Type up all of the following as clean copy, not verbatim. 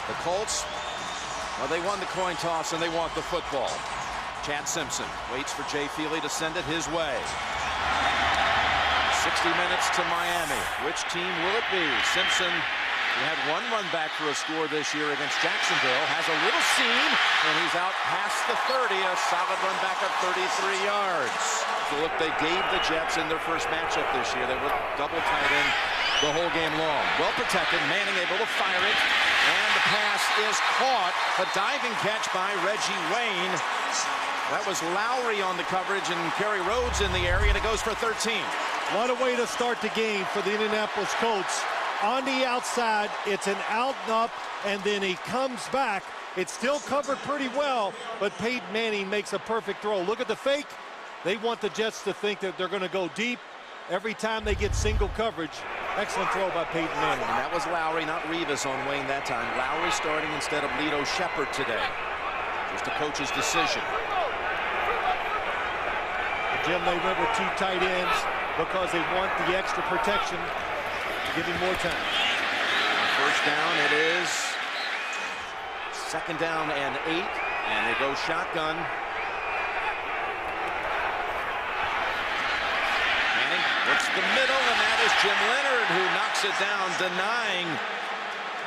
The Colts, well, they won the coin toss and they want the football. Chad Simpson waits for Jay Feely to send it his way. 60 minutes to Miami. Which team will it be? Simpson, who had one run back for a score this year against Jacksonville, has a little seam, and he's out past the 30. A solid run back of 33 yards. So look, they gave the Jets in their first matchup this year. They were double tight end the whole game long. Well protected. Manning able to fire it, and the pass is caught. A diving catch by Reggie Wayne. That was Lowry on the coverage and Kerry Rhodes in the area, and it goes for 13. What a way to start the game for the Indianapolis Colts. On the outside, it's an out and up, and then he comes back. It's still covered pretty well, but Peyton Manning makes a perfect throw. Look at the fake. They want the Jets to think that they're going to go deep every time they get single coverage. Excellent throw by Peyton Manning. And that was Lowry, not Revis on Wayne that time. Lowry starting instead of Lito Shepard today. Just a coach's decision. Jim, they went with two tight ends because they want the extra protection to give him more time. First down, it is second down and 8, and they go shotgun. Manning looks the middle, and that is Jim Leonard who knocks it down, denying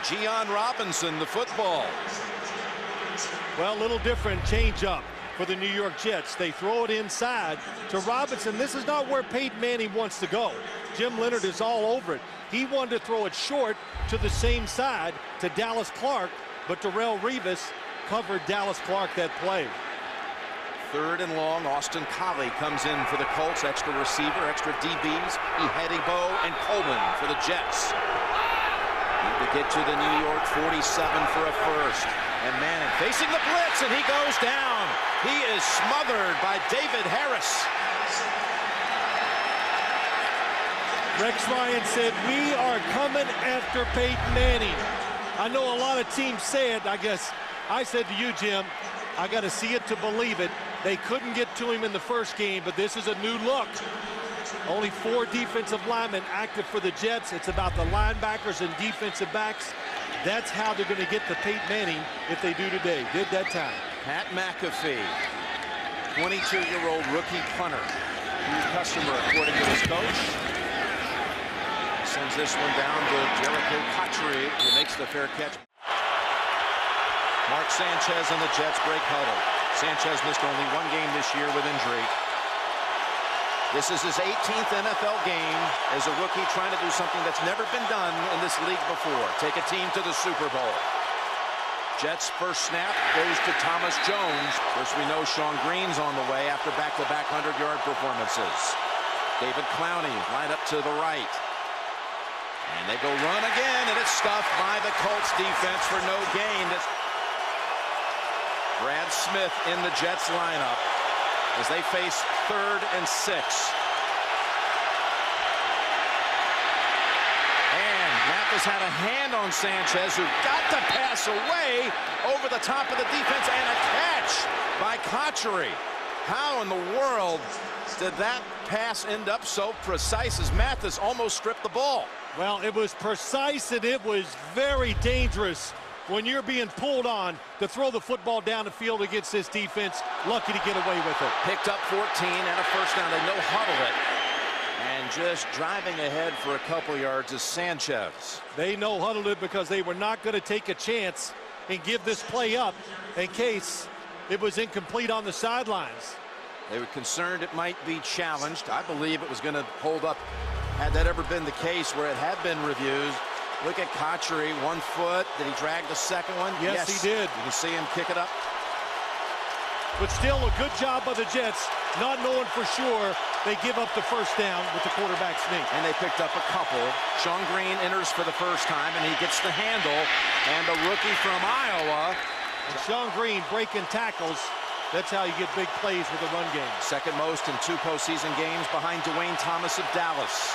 Gian Robinson the football. Well, a little different change up for the New York Jets. They throw it inside to Robinson. This is not where Peyton Manning wants to go. Jim Leonard is all over it. He wanted to throw it short to the same side to Dallas Clark, but Darrelle Revis covered Dallas Clark that play. Third and long. Austin Collie comes in for the Colts. Extra receiver, extra DBs. Ihedibo and Coleman for the Jets. Need to get to the New York 47 for a first. And Manning facing the blitz, and he goes down. He is smothered by David Harris. Rex Ryan said, "We are coming after Peyton Manning." I know a lot of teams say it. I guess I said to you, Jim, I got to see it to believe it. They couldn't get to him in the first game, but this is a new look. Only 4 defensive linemen active for the Jets. It's about the linebackers and defensive backs. That's how they're going to get to Peyton Manning if they do today. Did that time. Pat McAfee, 22-year-old rookie punter. New customer, according to his coach. Sends this one down to Jericho Cotchery, who makes the fair catch. Mark Sanchez and the Jets break huddle. Sanchez missed only 1 game this year with injury. This is his 18th NFL game as a rookie, trying to do something that's never been done in this league before. Take a team to the Super Bowl. Jets' first snap goes to Thomas Jones. Of course, we know Sean Green's on the way after back-to-back 100-yard performances. David Clowney right up to the right. And they go run again, and it's stuffed by the Colts defense for no gain. Brad Smith in the Jets lineup as they face 3rd and 6. And Mathis had a hand on Sanchez, who got the pass away over the top of the defense, and a catch by Cotchery. How in the world did that pass end up so precise as Mathis almost stripped the ball? Well, it was precise, and it was very dangerous when you're being pulled on to throw the football down the field against this defense. Lucky to get away with it. Picked up 14 and a first down. They no-huddle it. And just driving ahead for a couple yards is Sanchez. They no-huddled it because they were not going to take a chance and give this play up in case it was incomplete on the sidelines. They were concerned it might be challenged. I believe it was going to hold up had that ever been the case where it had been reviewed. Look at Cotchery, 1 foot. Did he drag the second one? Yes, he did. You can see him kick it up. But still a good job by the Jets, not knowing for sure they give up the first down with the quarterback sneak. And they picked up a couple. Sean Green enters for the first time, and he gets the handle. And the rookie from Iowa. And Sean Green breaking tackles. That's how you get big plays with the run game. Second most in 2 postseason games behind Dwayne Thomas of Dallas.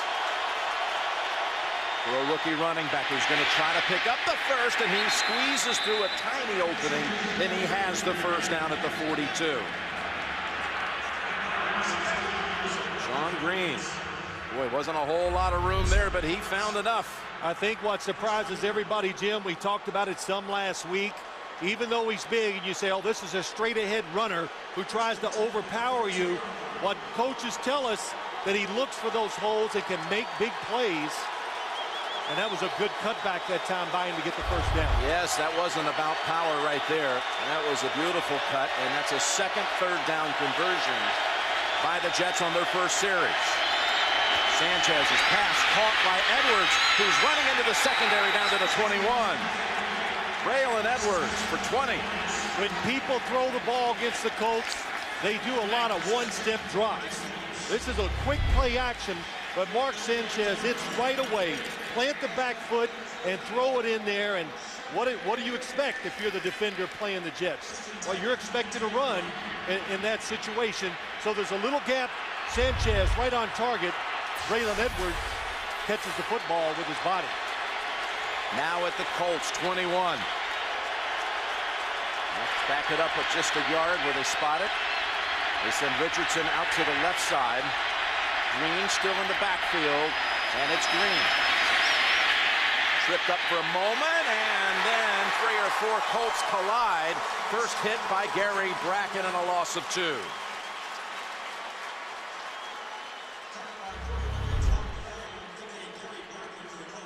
For a rookie running back who's going to try to pick up the first, and he squeezes through a tiny opening, and he has the first down at the 42. Sean Green. Boy, wasn't a whole lot of room there, but he found enough. I think what surprises everybody, Jim, we talked about it some last week. Even though he's big and you say, oh, this is a straight ahead runner who tries to overpower you, what coaches tell us that he looks for those holes and can make big plays. And that was a good cutback that time by him to get the first down. Yes, that wasn't about power right there. That was a beautiful cut, and that's a second third down conversion by the Jets on their first series. Sanchez's pass caught by Edwards, who's running into the secondary down to the 21. Braylon Edwards for 20. When people throw the ball against the Colts, they do a lot of one-step drops. This is a quick play action, but Mark Sanchez hits right away. Plant the back foot and throw it in there. And what do you expect if you're the defender playing the Jets? Well, you're expected to run in that situation. So there's a little gap. Sanchez right on target. Braylon Edwards catches the football with his body. Now at the Colts, 21. Let's back it up at just a yard where they spot it. They send Richardson out to the left side. Green still in the backfield, and it's Green. Tripped up for a moment, and then 3 or 4 Colts collide. First hit by Gary Bracken and a loss of 2.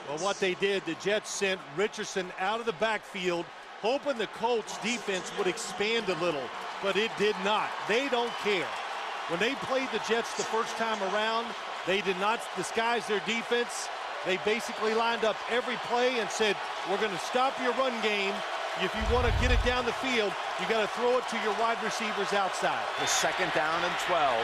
Well, what they did, the Jets sent Richardson out of the backfield, hoping the Colts defense would expand a little, but it did not. They don't care. When they played the Jets the first time around, they did not disguise their defense. They basically lined up every play and said, we're going to stop your run game. If you want to get it down the field, you got to throw it to your wide receivers outside. The second down and 12.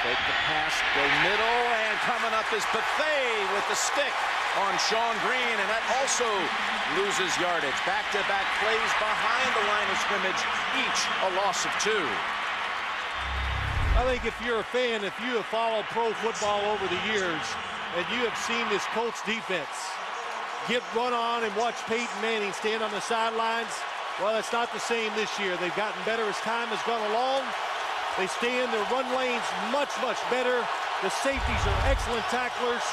Take the pass, go middle, and coming up is Buffet with the stick on Sean Green, and that also loses yardage. Back-to-back plays behind the line of scrimmage, each a loss of 2. I think if you're a fan, if you have followed pro football over the years, and you have seen this Colts defense get run on and watch Peyton Manning stand on the sidelines, well, it's not the same this year. They've gotten better as time has gone along. They stay in their run lanes much, much better. The safeties are excellent tacklers.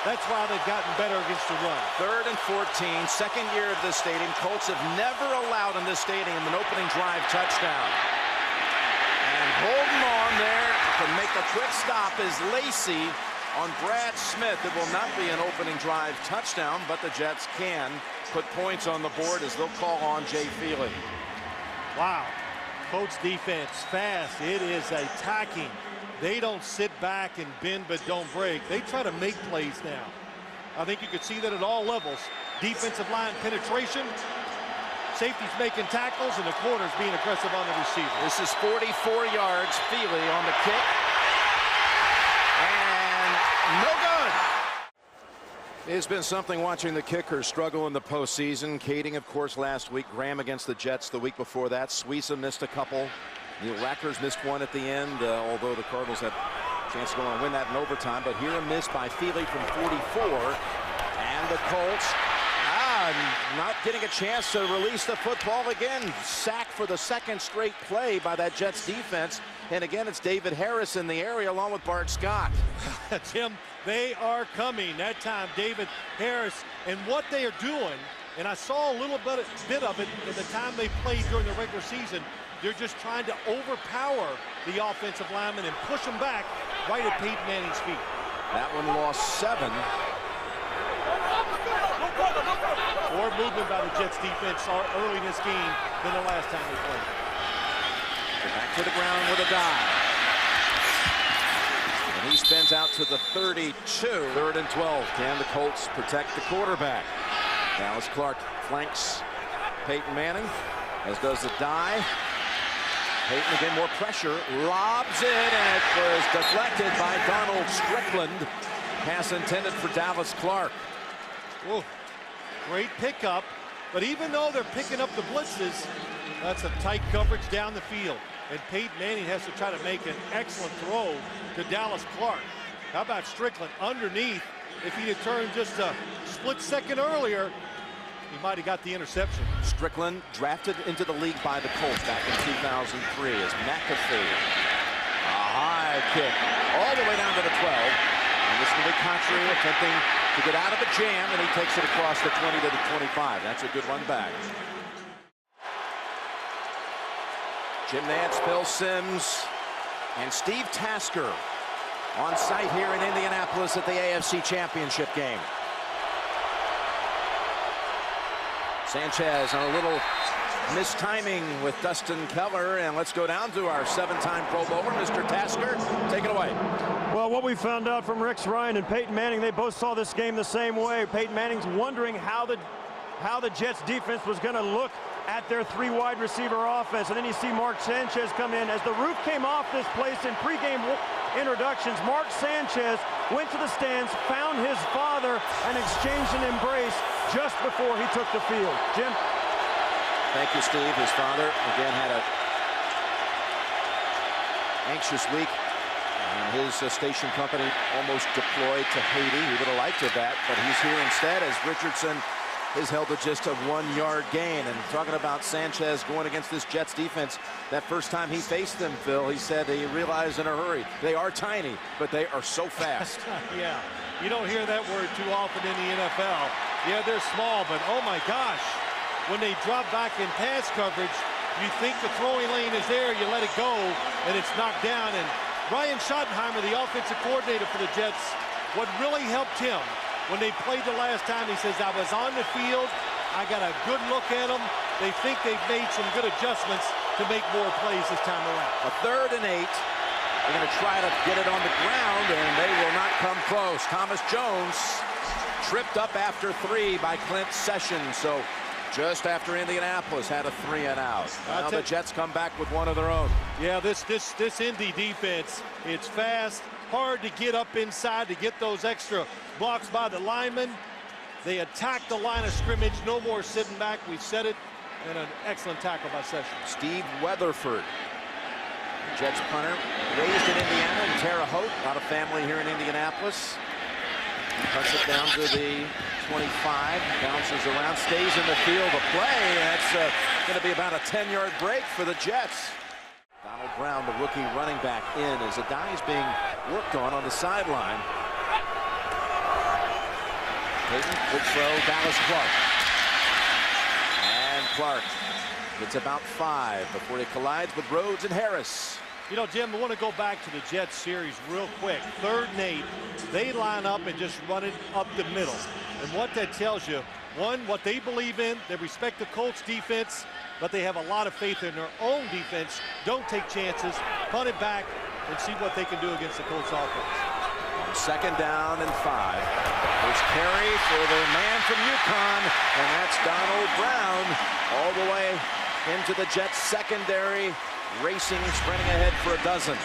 That's why they've gotten better against the run. 3rd and 14, second year of this stadium. Colts have never allowed in this stadium an opening drive touchdown. And holding on there to make a quick stop is Lacey on Brad Smith. It will not be an opening drive touchdown, but the Jets can put points on the board as they'll call on Jay Feely. Wow. Colts defense fast. It is attacking. They don't sit back and bend but don't break. They try to make plays now. I think you could see that at all levels. Defensive line penetration, safeties making tackles, and the corners being aggressive on the receiver. This is 44 yards. Feely on the kick. And no good. It's been something watching the kickers struggle in the postseason. Kading, of course, last week. Graham against the Jets the week before that. Suisa missed a couple. Neil Rackers missed one at the end, although the Cardinals had a chance to go on and win that in overtime. But here a miss by Feely from 44. And the Colts not getting a chance to release the football again. Sacked for the second straight play by that Jets defense. And again, it's David Harris in the area along with Bart Scott. Jim, they are coming. That time, David Harris. And what they are doing, and I saw a little bit of it in the time they played during the regular season, they're just trying to overpower the offensive linemen and push them back right at Peyton Manning's feet. That one lost 7. More movement by the Jets defense early in this game than the last time they played. Back to the ground with a dive. And he spins out to the 32. 3rd and 12. Can the Colts protect the quarterback? Dallas Clark flanks Peyton Manning, as does the dive. Peyton again, more pressure, lobs it, and it was deflected by Donald Strickland. Pass intended for Dallas Clark. Whoa, great pickup, but even though they're picking up the blitzes, that's a tight coverage down the field. And Peyton Manning has to try to make an excellent throw to Dallas Clark. How about Strickland underneath? If he'd have turned just a split second earlier, he might have got the interception. Strickland drafted into the league by the Colts back in 2003 as McAfee. A high kick all the way down to the 12. And this will be Contree attempting to get out of a jam, and he takes it across the 20 to the 25. That's a good run back. Jim Nantz, Phil Simms, and Steve Tasker on site here in Indianapolis at the AFC Championship game. Sanchez on a little mistiming with Dustin Keller, and let's go down to our 7-time Pro Bowler, Mr. Tasker. Take it away. Well, what we found out from Rex Ryan and Peyton Manning, they both saw this game the same way. Peyton Manning's wondering how the Jets defense was going to look at their 3 wide receiver offense. And then you see Mark Sanchez come in. As the roof came off this place in pregame introductions, Mark Sanchez went to the stands, found his father, and exchanged an embrace just before he took the field. Jim? Thank you, Steve. His father, again, had an anxious week. And his station company almost deployed to Haiti. He would have liked it that, but he's here instead as Richardson is held to just a 1-yard gain. And talking about Sanchez going against this Jets defense, that first time he faced them, Phil, he said he realized in a hurry, they are tiny, but they are so fast. Yeah, you don't hear that word too often in the NFL. Yeah, they're small, but oh my gosh, when they drop back in pass coverage, you think the throwing lane is there, you let it go, and it's knocked down. And Brian Schottenheimer, the offensive coordinator for the Jets, what really helped him when they played the last time, he says, I was on the field, I got a good look at them. They think they've made some good adjustments to make more plays this time around. A 3rd and 8. They're going to try to get it on the ground, and they will not come close. Thomas Jones tripped up after 3 by Clint Sessions. So just after Indianapolis had a 3-and-out. Now the Jets come back with one of their own. Yeah, this Indy defense, it's fast, hard to get up inside to get those extra blocks by the linemen. They attack the line of scrimmage, no more sitting back. We've said it, and an excellent tackle by Sessions. Steve Weatherford, Jets punter, raised in Indiana in Terre Haute. A lot of family here in Indianapolis. Punts it down to the 25, bounces around, stays in the field of play. That's going to be about a 10-yard break for the Jets. Donald Brown, the rookie running back, in as Adai is being worked on the sideline. Peyton, good throw, Dallas Clark. And Clark gets about 5 before he collides with Rhodes and Harris. You know, Jim, I want to go back to the Jets series real quick. 3rd and 8, they line up and just run it up the middle. And what that tells you, one, what they believe in, they respect the Colts defense, but they have a lot of faith in their own defense. Don't take chances, punt it back, and see what they can do against the Colts offense. 2nd down and 5. There's carry for the man from UConn, and that's Donald Brown all the way into the Jets secondary, racing, sprinting ahead for a dozen.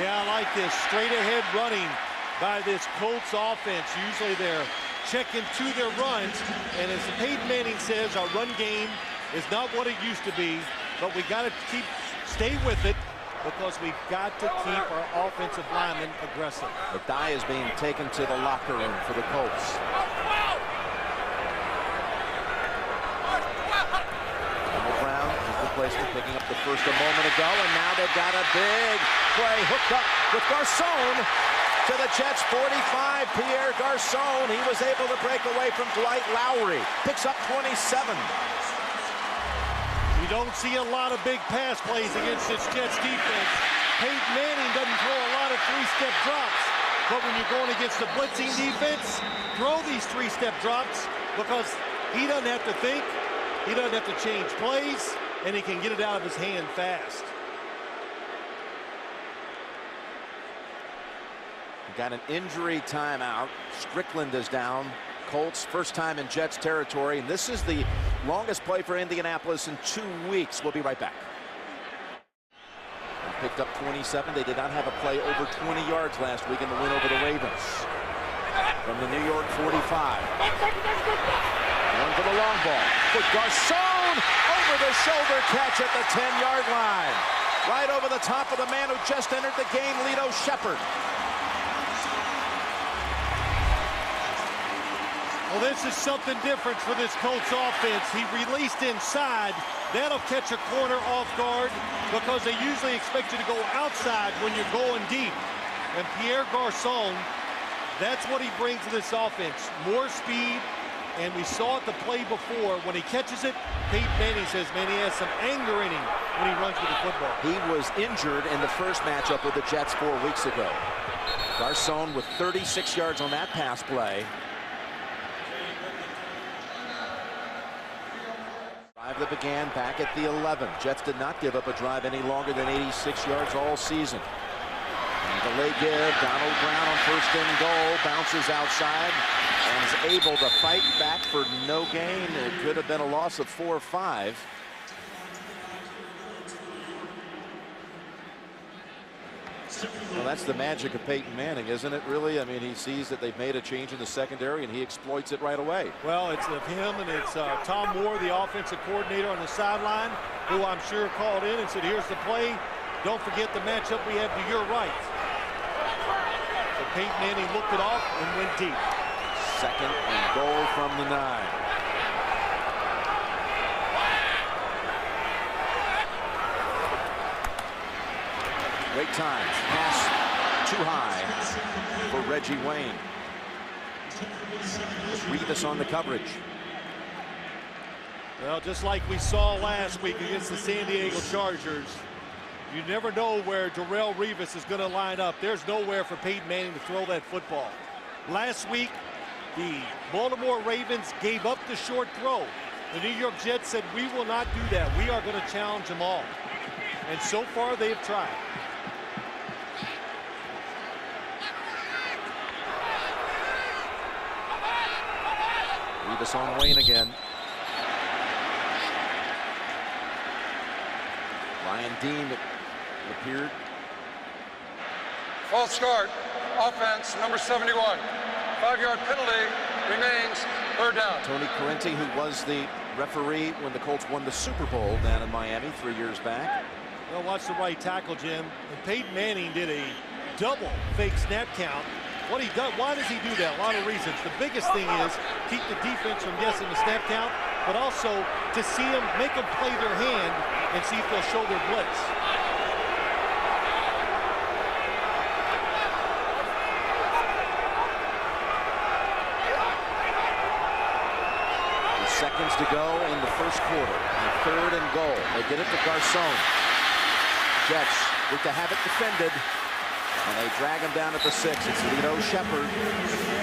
Yeah, I like this straight ahead running by this Colts offense. Usually they're checking to their runs, and as Peyton Manning says, our run game is not what it used to be, but we got to stay with it, because we've got to keep our offensive linemen aggressive. The die is being taken to the locker room for the Colts. Donald Brown is replaced for picking up the first a moment ago, and now they've got a big play hooked up with Garcon to the Jets 45. Pierre Garcon, he was able to break away from Dwight Lowry. Picks up 27. You don't see a lot of big pass plays against this Jets defense. Peyton Manning doesn't throw a lot of 3-step drops, but when you're going against the blitzing defense, throw these 3-step drops, because he doesn't have to think, he doesn't have to change plays, and he can get it out of his hand fast. Got an injury timeout. Strickland is down. Colts, first time in Jets territory, and this is the longest play for Indianapolis in 2 weeks. We'll be right back. Picked up 27. They did not have a play over 20 yards last week in the win over the Ravens. From the New York 45. One for the long ball. But Garcon, over the shoulder catch at the 10-yard line. Right over the top of the man who just entered the game, Lito Shepherd. Well, this is something different for this Colts offense. He released inside. That'll catch a corner off guard, because they usually expect you to go outside when you're going deep. And Pierre Garcon That's what he brings to this offense. More speed, and we saw it the play before. When he catches it, Peyton Manning says, man, he has some anger in him when he runs with the football. He was injured in the first matchup with the Jets 4 weeks ago. Garcon with 36 yards on that pass play. Drive that began back at the 11. Jets did not give up a drive any longer than 86 yards all season. And delay give, Donald Brown on 1st and goal, bounces outside and is able to fight back for no gain. It could have been a loss of 4 or 5. Well, that's the magic of Peyton Manning, isn't it, really? I mean, he sees that they've made a change in the secondary, and he exploits it right away. Well, it's of him, and it's Tom Moore, the offensive coordinator on the sideline, who I'm sure called in and said, here's the play. Don't forget the matchup we have to your right. So Peyton Manning looked it off and went deep. 2nd and goal from the 9. Great times. Pass too high for Reggie Wayne. Revis on the coverage. Well, just like we saw last week against the San Diego Chargers, you never know where Darrelle Revis is going to line up. There's nowhere for Peyton Manning to throw that football. Last week, the Baltimore Ravens gave up the short throw. The New York Jets said, we will not do that. We are going to challenge them all. And so far, they've tried. Revis on Wayne again. Ryan Dean appeared. False start. Offense, number 71. 5-yard penalty remains 3rd down. Tony Corrente, who was the referee when the Colts won the Super Bowl down in Miami 3 years back. Well, watch the right tackle, Jim. And Peyton Manning did a double fake snap count. What he does, why does he do that? A lot of reasons. The biggest thing is keep the defense from guessing the snap count, but also to see them, make them play their hand and see if they'll show their blitz. Seconds to go in the 1st quarter. And 3rd and goal. They get it to Garcon. Jets with to have it defended. And they drag him down at the 6. It's Lito Shepard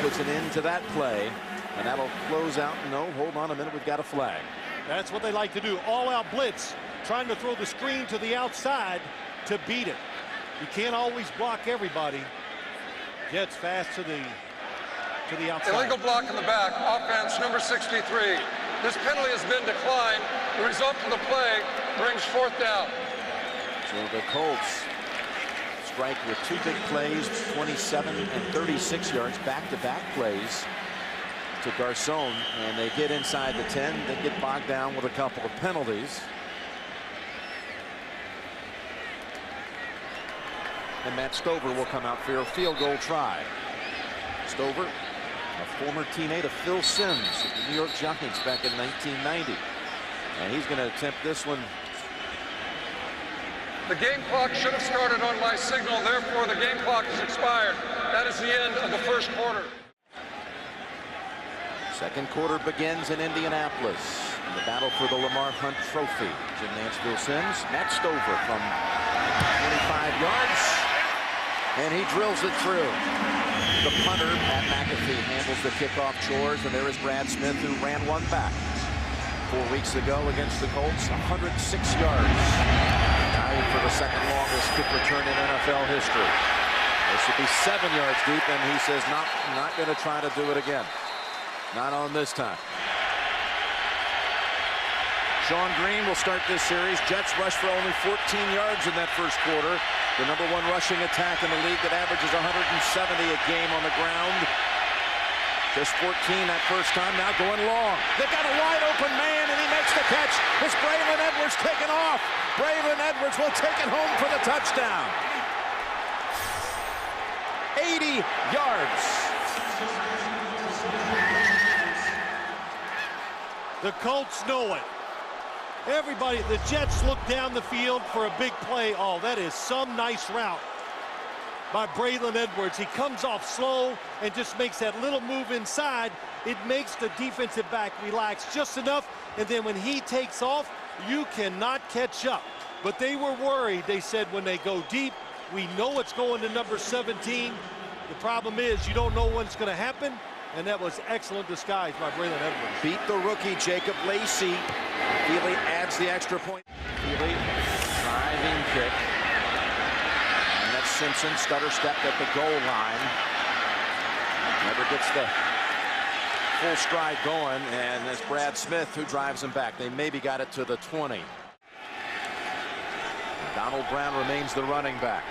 puts an end to that play. And that'll close out. No, hold on a minute. We've got a flag. That's what they like to do. All-out blitz. Trying to throw the screen to the outside to beat it. You can't always block everybody. Jets fast to the outside. Illegal block in the back. Offense, number 63. This penalty has been declined. The result of the play brings 4th down. So the Colts strike with 2 big plays, 27 and 36 yards, back-to-back plays to Garcon, and they get inside the 10. They get bogged down with a couple of penalties. And Matt Stover will come out for a field goal try. Stover, a former teammate of Phil Simms of the New York Giants back in 1990. And he's going to attempt this one. The game clock should have started on my signal. Therefore, the game clock is expired. That is the end of the 1st quarter. 2nd quarter begins in Indianapolis. In the battle for the Lamar Hunt Trophy. Jim Nance, Phil Simms, Matt Stover from 25 yards. And he drills it through. The punter, Pat McAfee, handles the kickoff chores, and there is Brad Smith, who ran one back 4 weeks ago against the Colts, 106 yards. Tied for the 2nd longest kick return in NFL history. This would be 7 yards deep, and he says, not going to try to do it again. Not on this time. Sean Green will start this series. Jets rush for only 14 yards in that 1st quarter. The number 1 rushing attack in the league that averages 170 a game on the ground. Just 14 that first time, now going long. They've got a wide open man, and he makes the catch. It's Braylon Edwards taking off. Braylon Edwards will take it home for the touchdown. 80 yards. The Colts know it. Everybody, the Jets look down the field for a big play. Oh, that is some nice route. by Braylon Edwards. He comes off slow and just makes that little move inside. It makes the defensive back relax just enough, and then when he takes off, you cannot catch up. But they were worried. They said when they go deep, we know it's going to number 17. The problem is you don't know when it's going to happen, and that was excellent disguise by Braylon Edwards. Beat the rookie Jacob Lacey. Feely adds the extra point. Feely driving kick. And that's Simpson, stutter stepped at the goal line. Never gets the full stride going, and it's Brad Smith who drives him back. They maybe got it to the 20. Donald Brown remains the running back.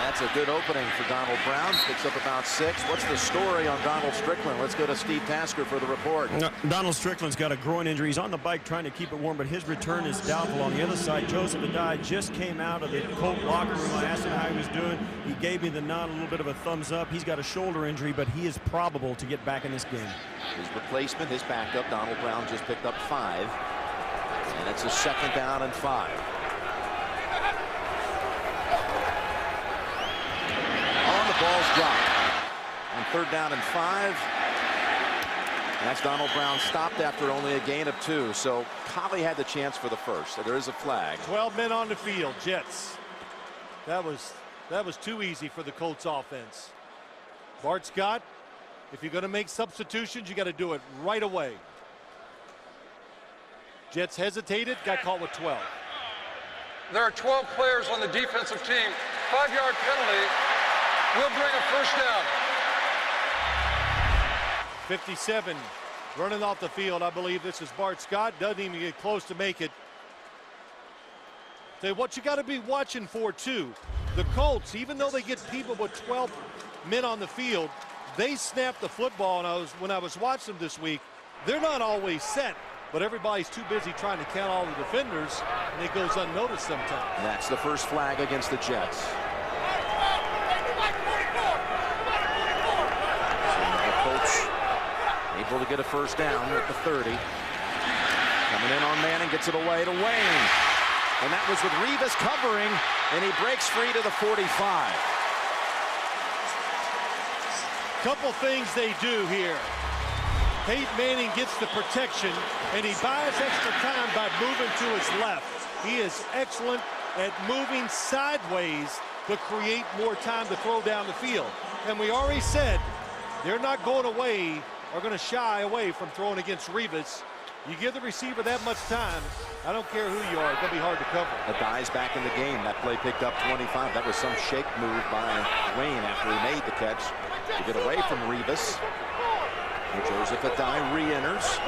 That's a good opening for Donald Brown. Picks up about 6. What's the story on Donald Strickland? Let's go to Steve Tasker for the report. Donald Strickland's got a groin injury. He's on the bike trying to keep it warm, but his return is doubtful. On the other side, Joseph Adai just came out of the Colt locker room. I asked him how he was doing. He gave me the nod, a little bit of a thumbs up. He's got a shoulder injury, but he is probable to get back in this game. His replacement, his backup, Donald Brown, just picked up 5. And it's a 2nd down and 5. Ball's dropped on 3rd down and 5. That's Donald Brown stopped after only a gain of 2. So Collie had the chance for the first. So there is a flag. 12 men on the field, Jets. That was too easy for the Colts offense. Bart Scott, if you're going to make substitutions, you got to do it right away. Jets hesitated, got caught with 12. There are 12 players on the defensive team. 5-yard penalty. We'll bring a first down. 57 running off the field. I believe this is Bart Scott. Doesn't even get close to make it. So what you got to be watching for too, the Colts, even though they get people with 12 men on the field, they snap the football. And when I was watching them this week, they're not always set, but everybody's too busy trying to count all the defenders, and it goes unnoticed sometimes. That's the first flag against the Jets. Able to get a first down at the 30. Coming in on Manning, gets it away to Wayne. And that was with Revis covering, and he breaks free to the 45. Couple things they do here. Peyton Manning gets the protection, and he buys extra time by moving to his left. He is excellent at moving sideways to create more time to throw down the field. And we already said they're not going away, are going to shy away from throwing against Revis. You give the receiver that much time, I don't care who you are, it's going to be hard to cover. Adai's back in the game. That play picked up 25. That was some shake move by Wayne after he made the catch to get away from Revis. And Joseph Adai re-enters.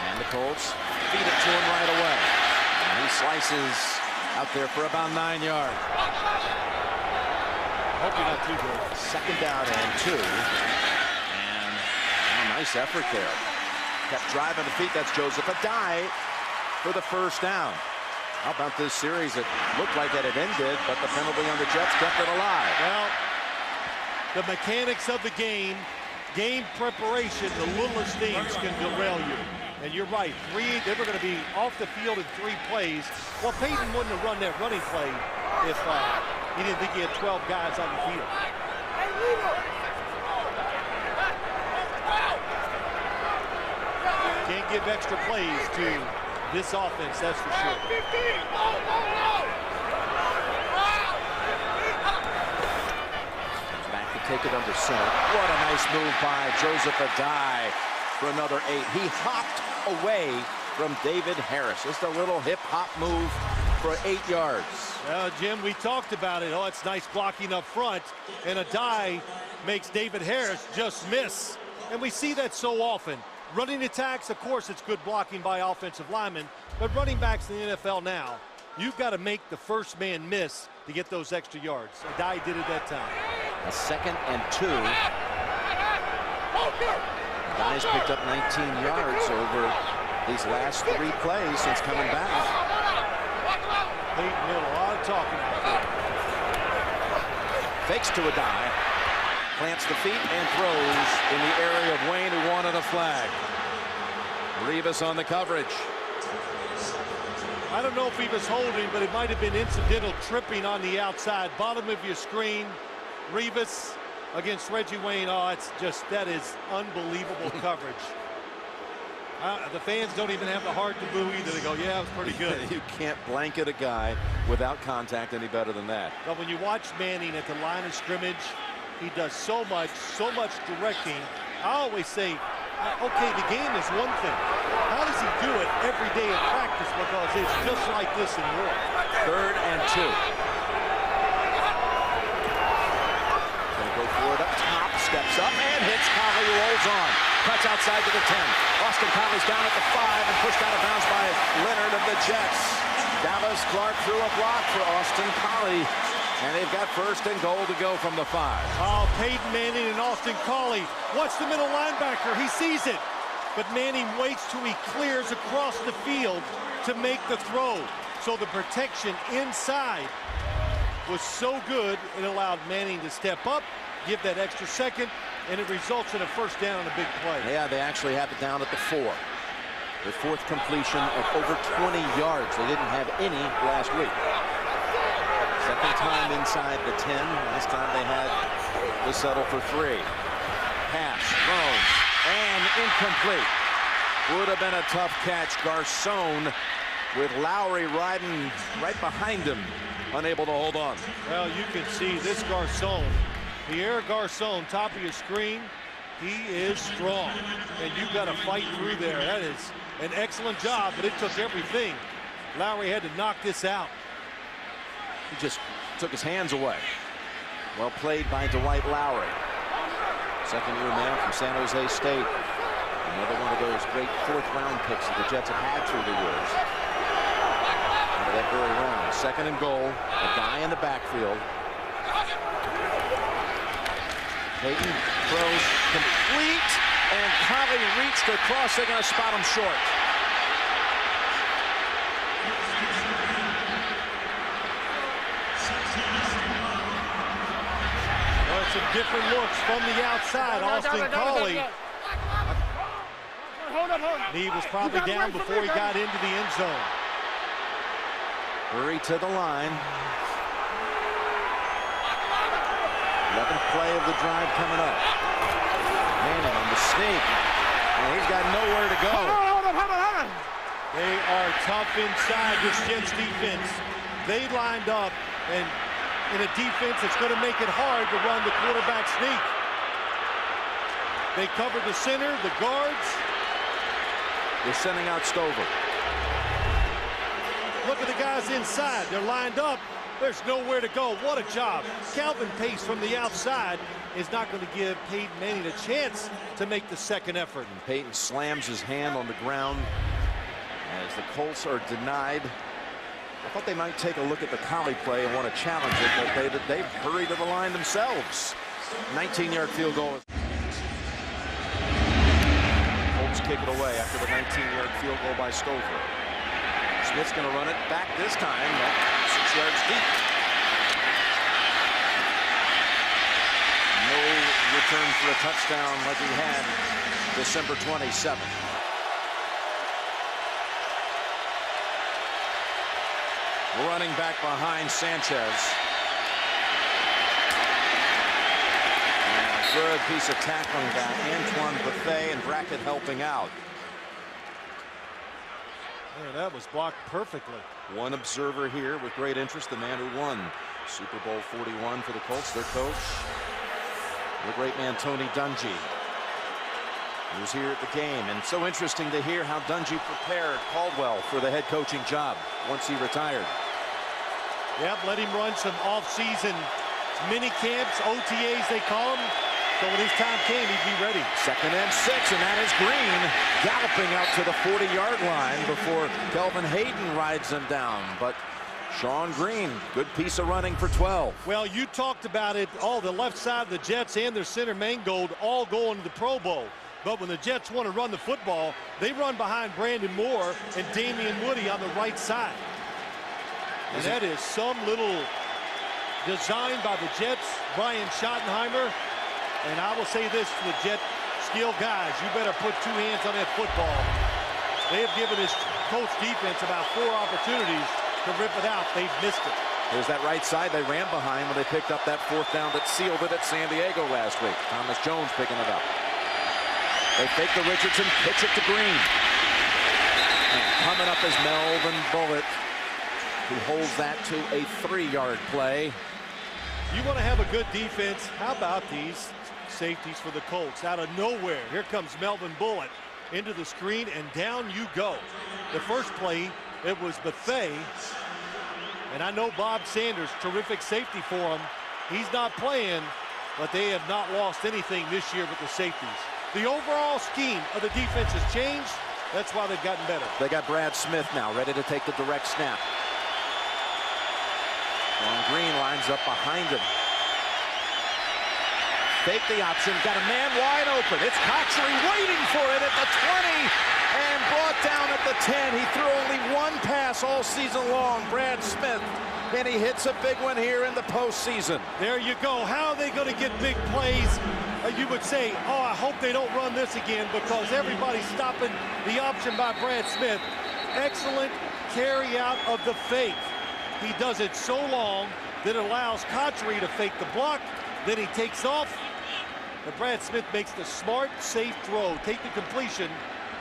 And the Colts feed it to him right away. And he slices out there for about 9 yards. Hope you're not too good. 2nd down and 2. And nice effort there. Kept driving the feet. That's Joseph Adai for the first down. How about this series? It looked like it had ended, but the penalty on the Jets kept it alive. Well, the mechanics of the game preparation, the littlest things can derail you. And you're right, they were going to be off the field in 3 plays. Well, Peyton wouldn't have run that running play if he didn't think he had 12 guys on the field. Can't give extra plays to this offense, that's for sure. Back to take it under center. What a nice move by Joseph Adai for another 8. He hopped away from David Harris. Just a little hip hop move for 8 yards. Well, Jim, we talked about it. Oh, it's nice blocking up front. And Adai makes David Harris just miss. And we see that so often. Running attacks, of course, it's good blocking by offensive linemen. But running backs in the NFL now, you've got to make the first man miss to get those extra yards. Adai did it that time. A 2nd and 2. Adai's picked up 19 yards over these last 3 plays since coming back. Peyton did a lot of talking out there. Fakes to Adai, plants the feet and throws in the area of Wayne, who wanted a flag. Revis on the coverage. I don't know if he was holding, but it might have been incidental tripping on the outside. Bottom of your screen, Revis against Reggie Wayne. Oh, it's just, that is unbelievable coverage. The fans don't even have the heart to boo either. They go, yeah, it was pretty good. You can't blanket a guy without contact any better than that. But when you watch Manning at the line of scrimmage, he does so much directing. I always say, okay, the game is one thing. How does he do it every day in practice? Because it's just like this in war. 3rd and 2. Gonna go for it up top, steps up and hits. Collie rolls on. Cuts outside to the 10. Austin Collie's down at the 5 and pushed out of bounds by Leonard of the Jets. Dallas Clark threw a block for Austin Collie. And they've got 1st and goal to go from the 5. Oh, Peyton Manning and Austin Collie. Watch the middle linebacker. He sees it. But Manning waits till he clears across the field to make the throw. So the protection inside was so good, it allowed Manning to step up, give that extra second, and it results in a 1st down and a big play. Yeah, they actually have it down at the 4. Their 4th completion of over 20 yards. They didn't have any last week. 2nd time inside the 10. Last time they had to settle for 3. Pass, thrown, and incomplete. Would have been a tough catch. Garcon with Lowry riding right behind him, unable to hold on. Well, you can see this Garcon, Pierre Garcon, top of your screen. He is strong, and you've got to fight through there. That is an excellent job, but it took everything. Lowry had to knock this out. He just took his hands away. Well played by Dwight Lowry. 2nd-year man from San Jose State. Another one of those great 4th-round picks that the Jets have had through the years. Into that very round. 2nd and goal. A guy in the backfield. Peyton throws complete, and Collie reached across. They're going to spot him short. Well, some different looks from the outside. Austin Collie. He was probably down before he got into the end zone. Hurry to the line. 11th play of the drive coming up. Manning on the sneak. And he's got nowhere to go. They are tough inside this Jets defense. They lined up, and in a defense that's going to make it hard to run the quarterback sneak. They covered the center, the guards. They're sending out Stover. Look at the guys inside. They're lined up. There's nowhere to go. What a job. Calvin Pace from the outside is not going to give Peyton Manning a chance to make the 2nd effort. And Peyton slams his hand on the ground as the Colts are denied. I thought they might take a look at the Collie play and want to challenge it, but they've hurried to the line themselves. 19-yard field goal. Colts kick it away after the 19-yard field goal by Stover. Smith's going to run it back this time, 6 yards deep. No return for a touchdown like he had December 27th. Running back behind Sanchez. And a good piece of tackling by Antoine Bethea and Brackett helping out. Man, that was blocked perfectly. One observer here with great interest, the man who won Super Bowl 41 for the Colts, their coach, the great man Tony Dungy. He was here at the game, and so interesting to hear how Dungy prepared Caldwell for the head coaching job once he retired. Yep, let him run some off-season mini camps, OTAs they call them. So when his time came, he'd be ready. 2nd and 6, and that is Green galloping out to the 40-yard line before Kelvin Hayden rides him down. But Sean Green, good piece of running for 12. Well, you talked about it. All the left side of the Jets and their center Mangold all going to the Pro Bowl. But when the Jets want to run the football, they run behind Brandon Moore and Damian Woody on the right side. And that is some little design by the Jets, Brian Schottenheimer. And I will say this to the Jet skill guys, you better put 2 hands on that football. They have given us Colts defense about 4 opportunities to rip it out. They've missed it. Here's that right side they ran behind when they picked up that 4th down that sealed it at San Diego last week. Thomas Jones picking it up. They fake the Richardson, pitch it to Green. And coming up is Melvin Bullitt, who holds that to a 3-yard play. You want to have a good defense. How about these safeties for the Colts? Out of nowhere, here comes Melvin Bullitt into the screen, and down you go. The first play, it was Bethea. And I know Bob Sanders, terrific safety for him. He's not playing, but they have not lost anything this year with the safeties. The overall scheme of the defense has changed. That's why they've gotten better. They got Brad Smith now ready to take the direct snap. Sean Green lines up behind him. Fake the option, got a man wide open. It's Cotchery waiting for it at the 20 and brought down at the 10. He threw only 1 pass all season long, Brad Smith, and he hits a big one here in the postseason. There you go. How are they going to get big plays? You would say, oh, I hope they don't run this again, because everybody's stopping the option by Brad Smith. Excellent carry out of the fake. He does it so long that it allows Cotchery to fake the block. Then he takes off. But Brad Smith makes the smart, safe throw. Take the completion.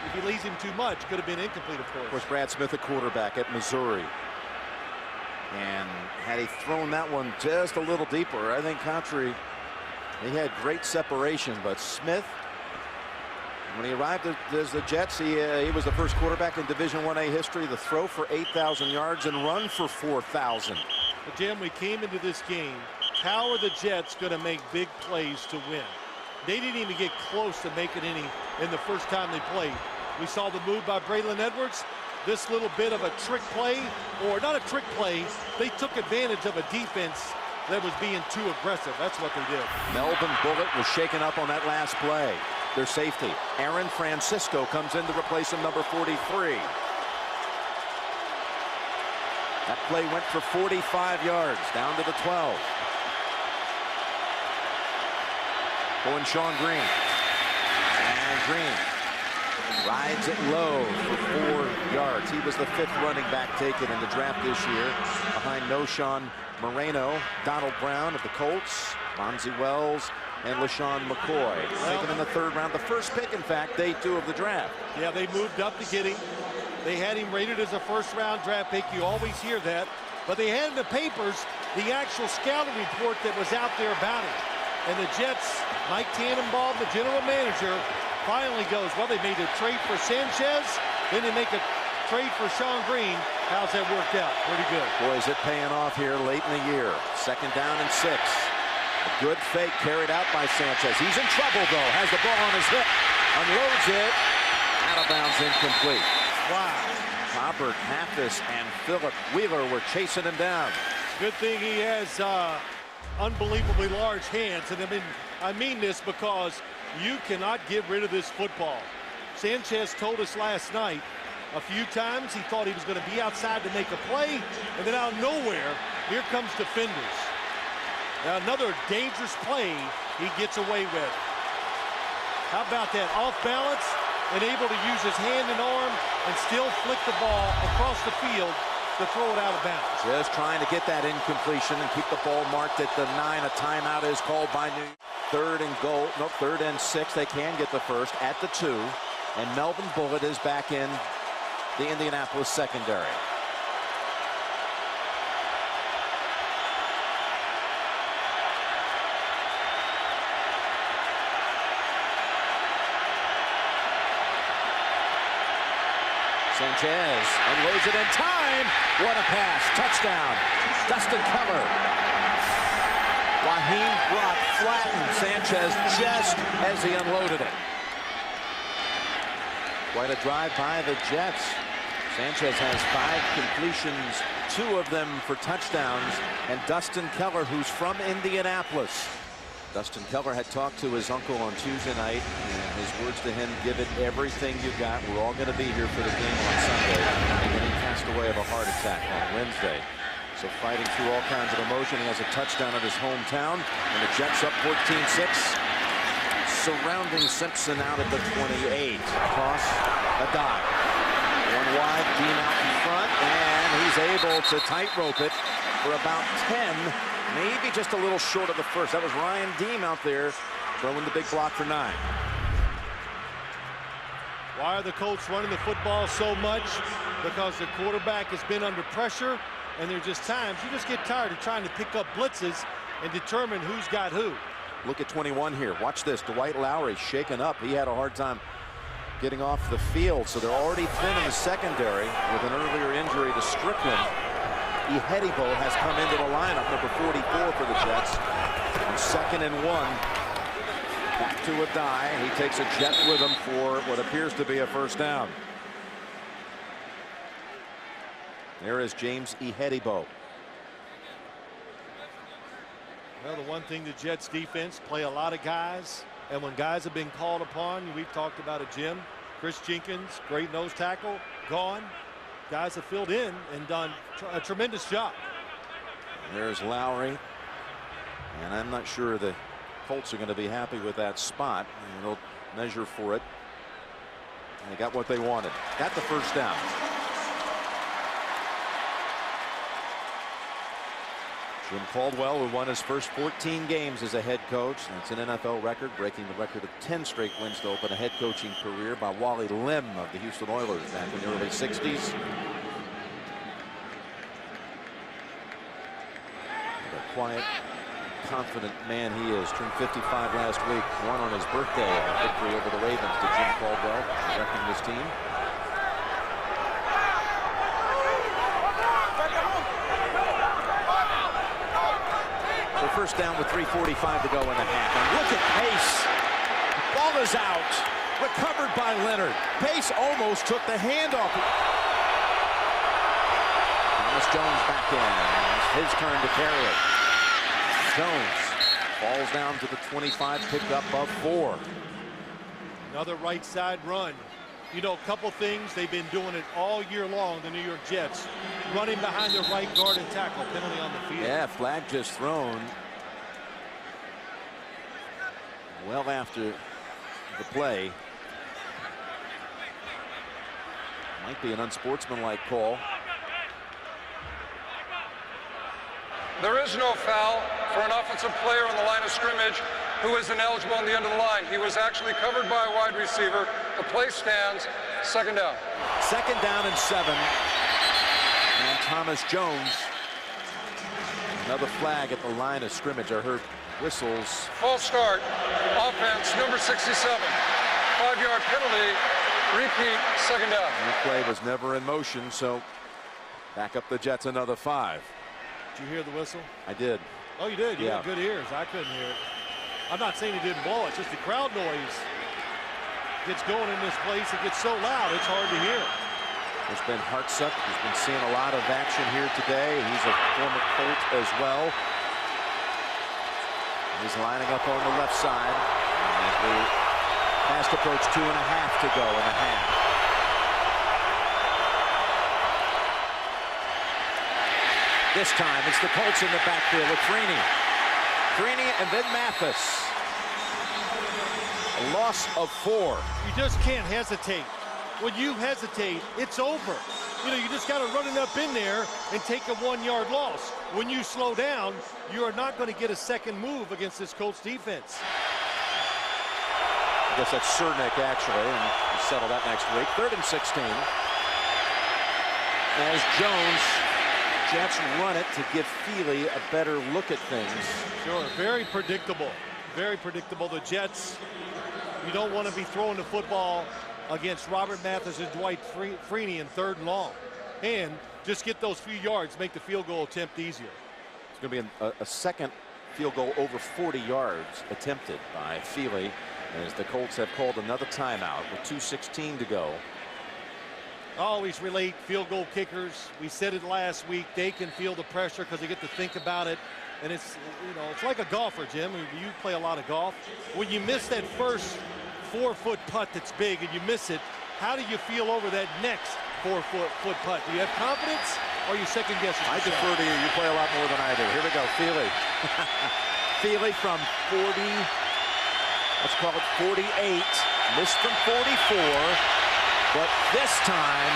If he leaves him too much, could have been incomplete, of course. Of course, Brad Smith, a quarterback at Missouri. And had he thrown that one just a little deeper, I think Cotchery, he had great separation. But Smith, when he arrived as the Jets, he was the first quarterback in Division I-A history to throw for 8,000 yards and run for 4,000. But Jim, we came into this game. How are the Jets going to make big plays to win? They didn't even get close to making any in the first time they played. We saw the move by Braylon Edwards. This little bit of a trick play, or not a trick play, they took advantage of a defense that was being too aggressive. That's what they did. Melvin Bullitt was shaken up on that last play. Their safety, Aaron Francisco, comes in to replace him, number 43. That play went for 45 yards, down to the 12. Going Sean Green. And Green rides it low for 4 yards. He was the 5th running back taken in the draft this year, behind Noshawn Moreno, Donald Brown of the Colts, Monzie Wells, and LaShawn McCoy. Taken in the 3rd round. The first pick, in fact, day 2 of the draft. Yeah, they moved up to get him. They had him rated as a 1st-round draft pick. You always hear that. But they had in the papers the actual scouting report that was out there about him. And the Jets, Mike Tannenbaum, the general manager, finally goes, well, they made a trade for Sanchez, then they make a trade for Sean Green. How's that worked out? Pretty good. Boy, is it paying off here late in the year. 2nd down and 6. A good fake carried out by Sanchez. He's in trouble, though. Has the ball on his hip. Unloads it. Out of bounds, incomplete. Wow. Robert Mathis and Philip Wheeler were chasing him down. Good thing he has unbelievably large hands. And I mean this because you cannot get rid of this football. Sanchez told us last night a few times he thought he was going to be outside to make a play, and then out of nowhere, here comes defenders. Now another dangerous play he gets away with. How about that? Off balance and able to use his hand and arm and still flick the ball across the field to throw it out of bounds. Just trying to get that incompletion and keep the ball marked at the 9. A timeout is called by New York. 3rd and goal. No, 3rd and 6. They can get the 1st at the 2. And Melvin Bullitt is back in the Indianapolis secondary. Sanchez unloads it in time. What a pass. Touchdown. Dustin Keller. Raheem Brock flattened Sanchez just as he unloaded it. Quite a drive by the Jets. Sanchez has 5 completions, 2 of them for touchdowns. And Dustin Keller, who's from Indianapolis. Dustin Keller had talked to his uncle on Tuesday night, and his words to him, give it everything you got. We're all going to be here for the game on Sunday. And then he passed away of a heart attack on Wednesday. So fighting through all kinds of emotion, he has a touchdown at his hometown, and the Jets up 14-6. Surrounding Simpson out at the 28. Toss, a dive. One wide, Dean out in front, and he's able to tightrope it for about 10, maybe just a little short of the first. That was Ryan Deem out there throwing the big block for 9. Why are the Colts running the football so much? Because the quarterback has been under pressure, and there's just times you just get tired of trying to pick up blitzes and determine who's got who. Look at 21 here. Watch this. Dwight Lowry shaken up. He had a hard time getting off the field, so they're already thin in the secondary with an earlier injury to Strickland. Ihedibo has come into the lineup, number 44 for the Jets. On 2nd and 1. Back to a die. He takes a jet with him for what appears to be a first down. There is James Ihedibo. Well, the one thing the Jets defense play a lot of guys, and when guys have been called upon, we've talked about it, Jim. Chris Jenkins, great nose tackle, gone. Guys have filled in and done a tremendous job. There's Lowry, and I'm not sure the Colts are going to be happy with that spot. And they'll measure for it. And they got what they wanted. Got the first down. Jim Caldwell, who won his first 14 games as a head coach. That's an NFL record, breaking the record of 10 straight wins to open a head coaching career by Wally Lim of the Houston Oilers back in the early 60s. What a quiet, confident man he is. Turned 55 last week. Won on his birthday a victory over the Ravens to Jim Caldwell, directing this team. First down with 3:45 to go in the half. And look at Pace. Ball is out. Recovered by Leonard. Pace almost took the handoff. Thomas Jones back in. It's his turn to carry it. Jones falls down to the 25, picked up above 4. Another right side run. You know, a couple things. They've been doing it all year long, the New York Jets. Running behind the right guard and tackle. Penalty on the field. Yeah, flag just thrown. Well after the play. Might be an unsportsmanlike call. There is no foul for an offensive player on the line of scrimmage who is ineligible on the end of the line. He was actually covered by a wide receiver. The play stands. 2nd down. 2nd down and 7. And Thomas Jones. Another flag at the line of scrimmage. I heard whistles. False start. Offense number 67. 5-yard penalty. Repeat. 2nd down. The play was never in motion, so back up the Jets another 5. Did you hear the whistle? I did. Oh, you did? You Yeah. had good ears. I couldn't hear it. I'm not saying he didn't blow it. It's just the crowd noise gets going in this place. It gets so loud, it's hard to hear. There's been Hartsuck. He's been seeing a lot of action here today. He's a former Colt as well. He's lining up on the left side. As we fast approach 2.5 to go in the half. This time it's the Colts in the backfield with Freeney. Freeney and then Mathis. A loss of 4. You just can't hesitate. When you hesitate, it's over. You know, you just got to run it up in there and take a 1-yard loss. When you slow down, you are not going to get a second move against this Colts defense. I guess that's Cernick, actually, and we'll settle that next week. 3rd and 16. As Jones, Jets run it to give Feely a better look at things. Sure, very predictable. Very predictable. The Jets, you don't want to be throwing the football against Robert Mathis and Dwight Freeney in 3rd and long. And just get those few yards, make the field goal attempt easier. It's going to be a second field goal over 40 yards attempted by Feely, as the Colts have called another timeout with 2:16 to go. I always relate field goal kickers. We said it last week. They can feel the pressure because they get to think about it. And it's, you know, it's like a golfer, Jim. You play a lot of golf. When you miss that first 4-foot putt that's big and you miss it, how do you feel over that next 4-foot putt? Do you have confidence or are you second guessing? I defer to you. You play a lot more than I do. Here we go. Feely. Feely from 40. Let's call it 48. Missed from 44. But this time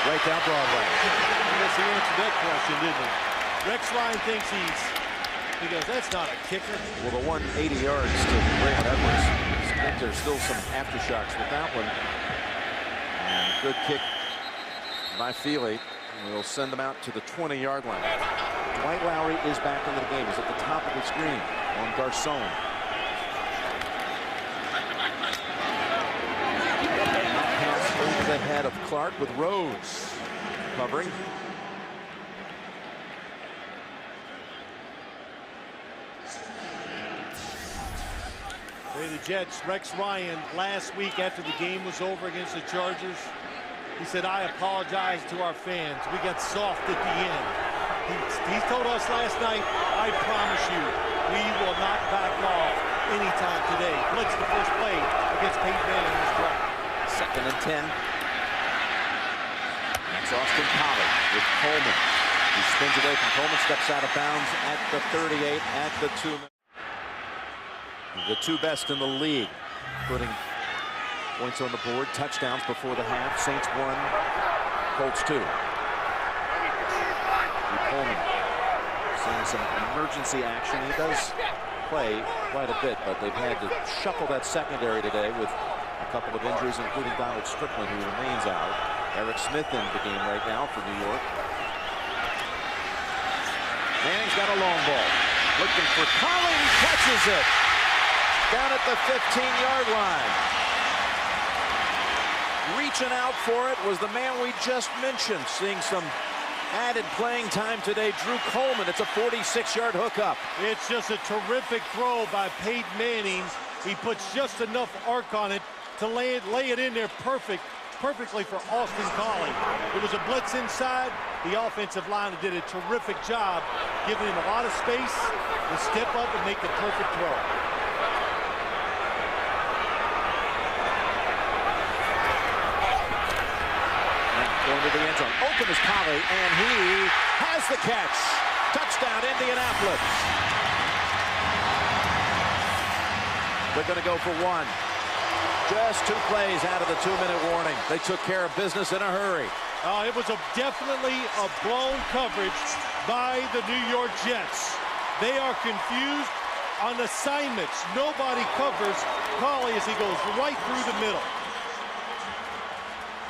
right down Broadway. I guess he answered that question, didn't he? Rex Ryan thinks he goes, that's not a kicker. Well, the 180 yards to Braylon Edwards. I think there's still some aftershocks with that one. And good kick by Feely. We'll send them out to the 20-yard line. Dwight Lowry is back into the game. He's at the top of the screen on Garcon. Pass over the head of Clark with Rhodes covering. The Jets, Rex Ryan, last week after the game was over against the Chargers, he said, I apologize to our fans. We got soft at the end. He told us last night, I promise you, we will not back off anytime today. Blitz the first play against Peyton Manning in this drive. 2nd and 10. That's Austin Collie with Coleman. He spins away from Coleman, steps out of bounds at the 38 at the 2. The 2 best in the league, putting points on the board, touchdowns before the half. Saints 1, Colts 2. Coleman seeing some emergency action. He does play quite a bit, but they've had to shuffle that secondary today with a couple of injuries, including Donald Strickland, who remains out. Eric Smith in the game right now for New York. Manning's got a long ball. Looking for Collie, he catches it. Down at the 15-yard line. Reaching out for it was the man we just mentioned. Seeing some added playing time today, Drew Coleman. It's a 46-yard hookup. It's just a terrific throw by Peyton Manning. He puts just enough arc on it to lay it in there perfectly for Austin Collie. It was a blitz inside. The offensive line did a terrific job, giving him a lot of space to step up and make the perfect throw. Going to the end zone. Open is Collie, and he has the catch. Touchdown, Indianapolis. They're going to go for 1. Just 2 plays out of the 2-minute warning. They took care of business in a hurry. It was definitely a blown coverage by the New York Jets. They are confused on assignments. Nobody covers Collie as he goes right through the middle.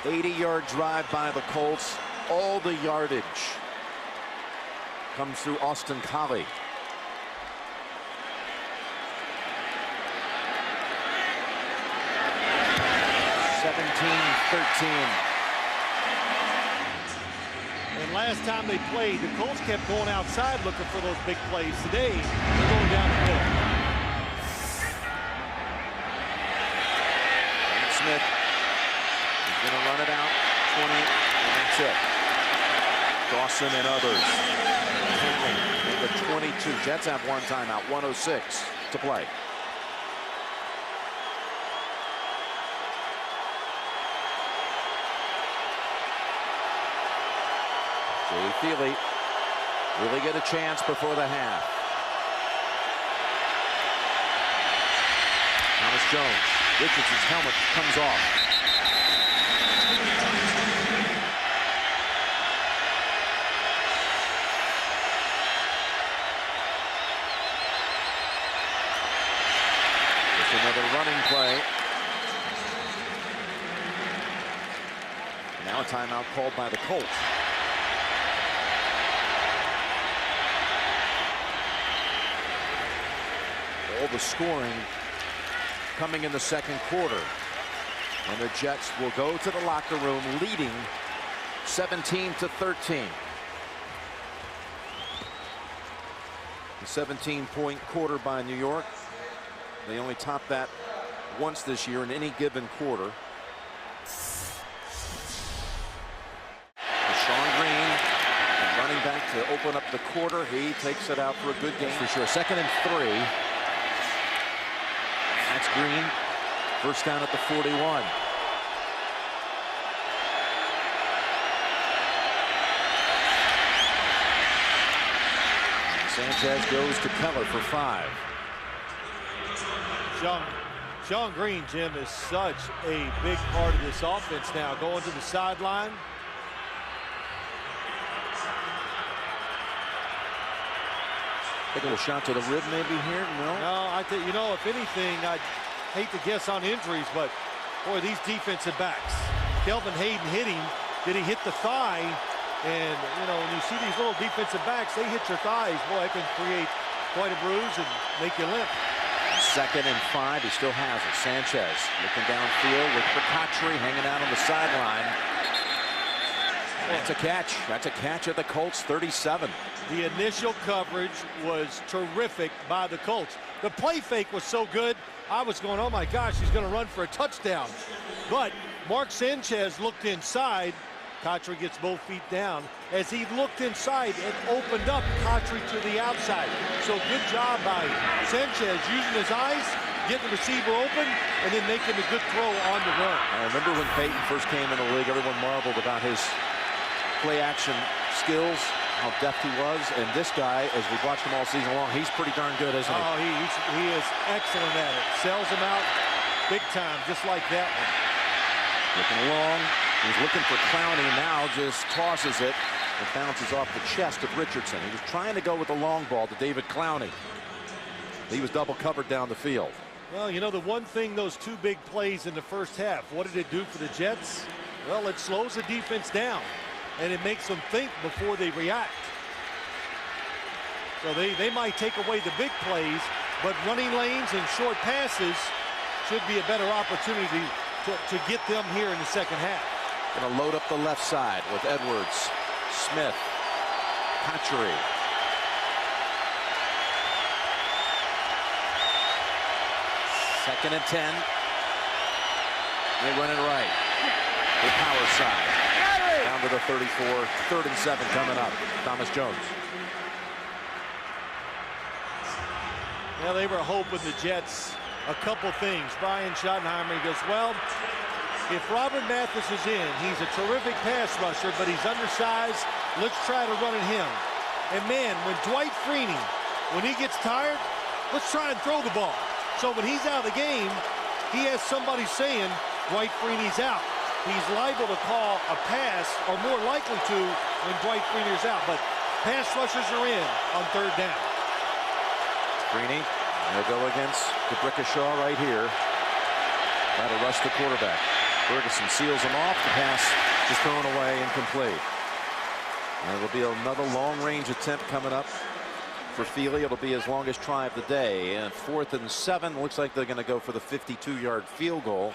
80-yard drive by the Colts. All the yardage comes through Austin Collie. And last time they played, the Colts kept going outside looking for those big plays. Today, they're going down the middle. And Smith is going to run it out. 20, and that's it. Dawson and others. Henry at the 22. Jets have 1 timeout. 1:06 to play. Jay Feely really get a chance before the half. Thomas Jones. Richardson's helmet comes off. Just another running play. Now a timeout called by the Colts. All the scoring coming in the second quarter. And the Jets will go to the locker room leading 17-13. The 17-point quarter by New York. They only topped that once this year in any given quarter. Sean Green running back to open up the quarter. He takes it out for a good game for sure. 2nd and 3. That's Green. First down at the 41. Sanchez goes to Keller for 5. Sean Green, Jim, is such a big part of this offense now. Going to the sideline, Take a little shot to the rib maybe here. No. No, I think, you know, if anything, I'd hate to guess on injuries, but boy, these defensive backs. Kelvin Hayden hit him. Did he hit the thigh? And, you know, when you see these little defensive backs, they hit your thighs. Boy, it can create quite a bruise and make you limp. 2nd and 5. He still has it. Sanchez looking downfield with Patry hanging out on the sideline. That's a catch. That's a catch at the Colts 37. The initial coverage was terrific by the Colts. The play fake was so good, I was going, oh my gosh, he's going to run for a touchdown. But Mark Sanchez looked inside. Patry gets both feet down. As he looked inside, it opened up Patry to the outside. So good job by Sanchez using his eyes, getting the receiver open, and then making a good throw on the run. I remember when Peyton first came in the league, everyone marveled about his play action skills, how deft he was. And this guy, as we've watched him all season long, he's pretty darn good, isn't he? Oh, he is excellent at it. Sells him out big time, just like that one. Looking long. He's looking for Clowney, now just tosses it. It bounces off the chest of Richardson. He was trying to go with the long ball to David Clowney. He was double covered down the field. Well, you know, the one thing, those two big plays in the first half, what did it do for the Jets? Well, it slows the defense down, and it makes them think before they react. So they might take away the big plays, but running lanes and short passes should be a better opportunity to get them here in the second half. Going to load up the left side with Edwards, Smith, Patry. Second and 10. They run it right. The power side. Down to the 34. 3rd and 7 coming up. Thomas Jones. Well, they were hoping the Jets a couple things. Brian Schottenheimer goes, well, if Robert Mathis is in, he's a terrific pass rusher, but he's undersized. Let's try to run at him. And man, when Dwight Freeney, when he gets tired, let's try and throw the ball. So when he's out of the game, he has somebody saying Dwight Freeney's out. He's liable to call a pass, or more likely to, when Dwight Freeney's out. But pass rushers are in on 3rd down. Freeney, they'll go against D'Brickashaw right here. Try to rush the quarterback. Ferguson seals him off. The pass just thrown away, incomplete. And it'll be another long-range attempt coming up for Feely. It'll be his longest try of the day. And 4th and 7. Looks like they're going to go for the 52-yard field goal.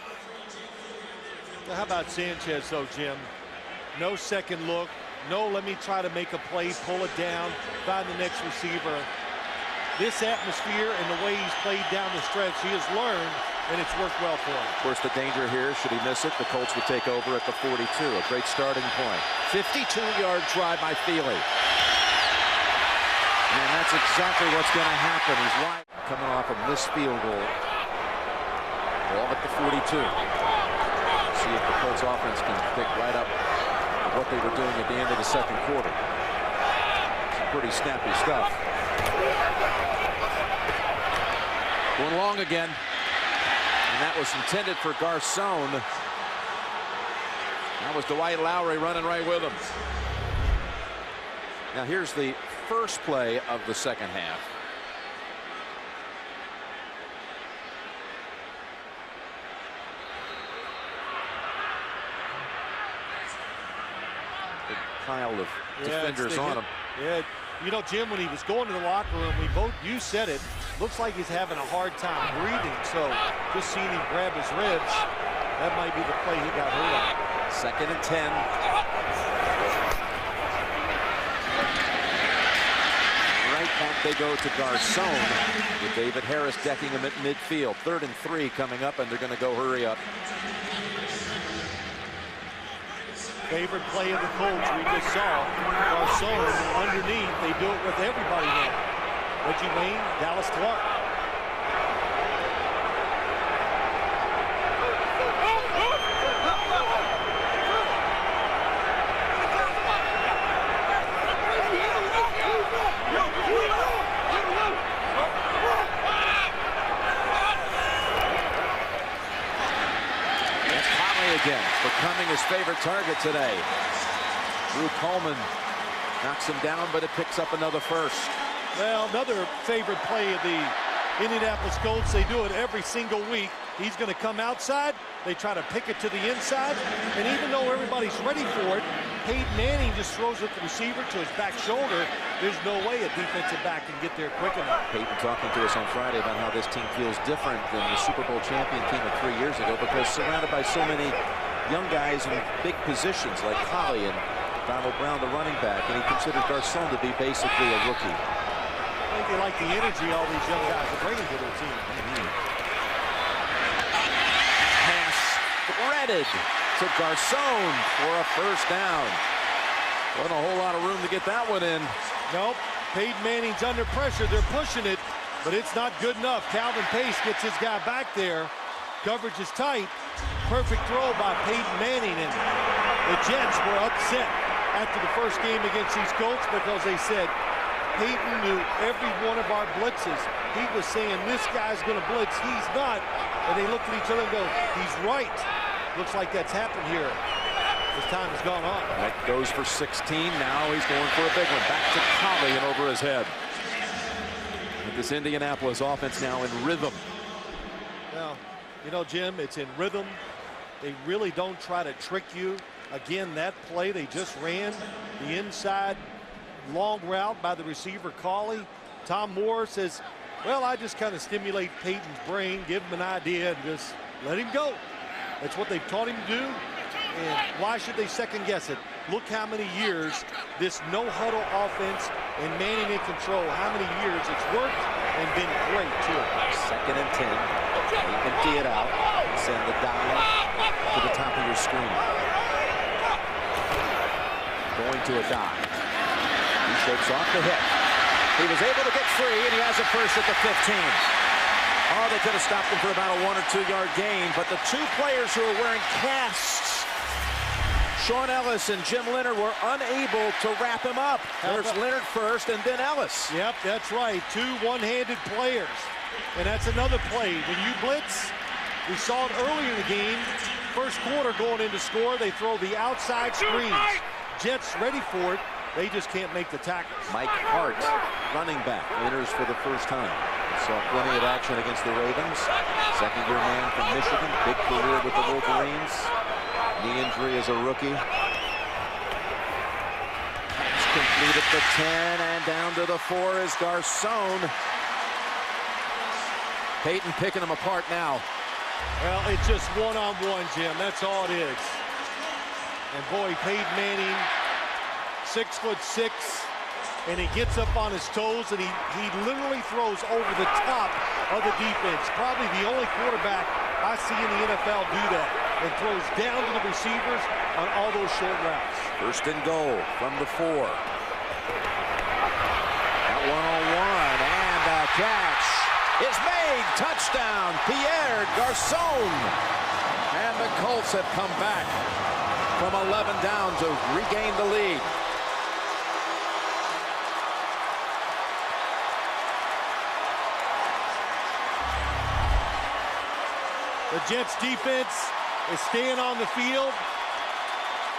How about Sanchez, though, Jim? No second look. No, let me try to make a play, pull it down, find the next receiver. This atmosphere and the way he's played down the stretch, he has learned, and it's worked well for him. Of course, the danger here, should he miss it, the Colts would take over at the 42. A great starting point. 52-yard try by Feely. And that's exactly what's going to happen. He's wide, coming off a missed field goal. Ball at the 42. See if the Colts offense can pick right up what they were doing at the end of the 2nd quarter. Some pretty snappy stuff. Going long again. And that was intended for Garcon. That was Dwight Lowry running right with him. Now here's the first play of the second half. Big pile of defenders on him. Yeah, you know, Jim, when he was going to the locker room, you said it, looks like he's having a hard time breathing. So just seeing him grab his ribs, that might be the play he got hurt on. 2nd and 10. Right back they go to Garcon with David Harris decking him at midfield. 3rd and 3 coming up, and they're going to go hurry up. Favorite play of the Colts we just saw. Garcon underneath. They do it with everybody now. Reggie Wayne, Dallas Clark. Again, becoming his favorite target today. Drew Coleman knocks him down, but it picks up another first. Well, another favorite play of the Indianapolis Colts. They do it every single week. He's going to come outside. They try to pick it to the inside. And even though everybody's ready for it, Peyton Manning just throws it to the receiver to his back shoulder. There's no way a defensive back can get there quick enough. Peyton talking to us on Friday about how this team feels different than the Super Bowl champion team of 3 years ago, because surrounded by so many young guys in big positions like Holly and Donald Brown, the running back, and he considers Garcon to be basically a rookie. I think they like the energy all these young guys are bringing to their team. Pass threaded to Garcon for a first down. Wasn't a whole lot of room to get that one in. Nope. Peyton Manning's under pressure. They're pushing it, but it's not good enough. Calvin Pace gets his guy back there. Coverage is tight. Perfect throw by Peyton Manning, and the Jets were upset after the first game against these Colts because they said Peyton knew every one of our blitzes. He was saying this guy's going to blitz. He's not. And they looked at each other and go, he's right. Looks like that's happened here. His time has gone on. That goes for 16. Now he's going for a big one. Back to Collie and over his head. With this Indianapolis offense now in rhythm. Well, you know, Jim, it's in rhythm. They really don't try to trick you. Again, that play they just ran, the inside long route by the receiver, Collie. Tom Moore says, well, I just kind of stimulate Peyton's brain, give him an idea, and just let him go. That's what they've taught him to do. And why should they second guess it? Look how many years this no-huddle offense and Manning in control, how many years it's worked and been great, too. 2nd and 10. You empty it out. Send the dive to the top of your screen. Going to a dive. He shakes off the hip. He was able to get free, and he has a first at the 15. Oh, they could have stopped him for about a 1 or 2 yard gain, but the two players who are wearing casts, Sean Ellis and Jim Leonard, were unable to wrap him up. There's Leonard first and then Ellis. Yep, that's right. Two one-handed players. And that's another play. When you blitz, we saw it earlier in the game. First quarter going into score, they throw the outside screens. Jets ready for it. They just can't make the tackles. Mike Hart, running back, enters for the first time. Saw plenty of action against the Ravens. Second-year man from Michigan. Big career with the Wolverines. Knee injury as a rookie. Pass complete at the 10, and down to the 4 is Garcon. Peyton picking them apart now. Well, it's just one-on-one, Jim. That's all it is. And boy, Peyton Manning, 6'6", and he gets up on his toes, and he literally throws over the top of the defense. Probably the only quarterback I see in the NFL do that, and throws down to the receivers on all those short routes. First and goal from the 4. That one-on-one, and a catch is made. Touchdown, Pierre Garcon. And the Colts have come back from 11 down to regain the lead. The Jets defense is staying on the field,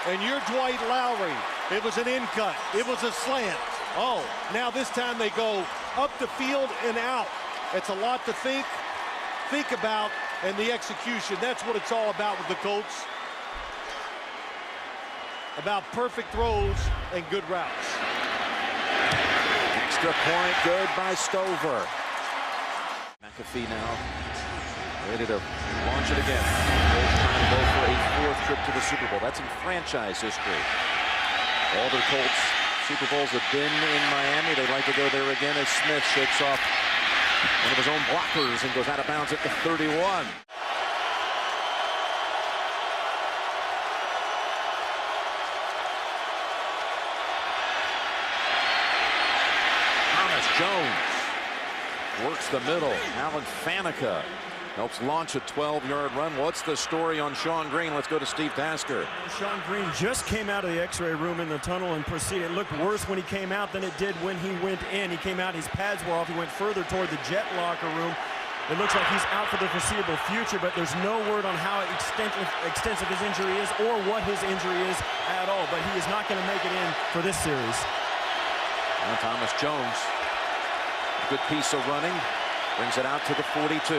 and you're Dwight Lowry. It was an in cut. It was a slant. Oh, now this time they go up the field and out. It's a lot to think about, and the execution. That's what it's all about with the Colts. About perfect throws and good routes. Extra point, good by Stover. McAfee now ready to launch it again. They're trying to go for a 4th trip to the Super Bowl. That's in franchise history. All the Colts Super Bowls have been in Miami. They'd like to go there again as Smith shakes off one of his own blockers and goes out of bounds at the 31. Thomas Jones works the middle. Alan Faneca helps launch a 12-yard run. What's the story on Sean Green? Let's go to Steve Tasker. Sean Green just came out of the x-ray room in the tunnel and proceeded. It looked worse when he came out than it did when he went in. He came out, his pads were off. He went further toward the jet locker room. It looks like he's out for the foreseeable future, but there's no word on how extensive his injury is or what his injury is at all. But he is not going to make it in for this series. And Thomas Jones good piece of running. Brings it out to the 42.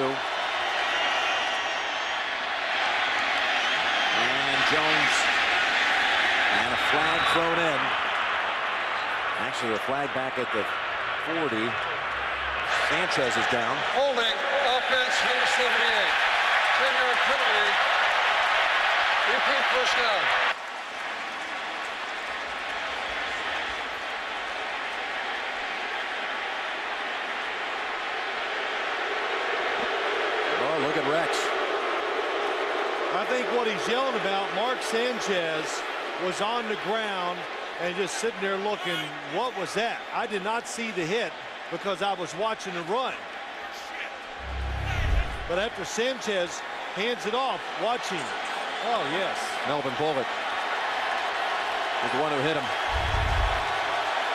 And Jones. And a flag thrown in. Actually, a flag back at the 40. Sanchez is down. Holding, offense, number 78. 10-yard penalty. Repeat first down. Oh, look at Rex. I think what he's yelling about, Mark Sanchez was on the ground and just sitting there looking. What was that? I did not see the hit because I was watching the run. But after Sanchez hands it off, watching. Oh, yes. Melvin Bullock is the one who hit him.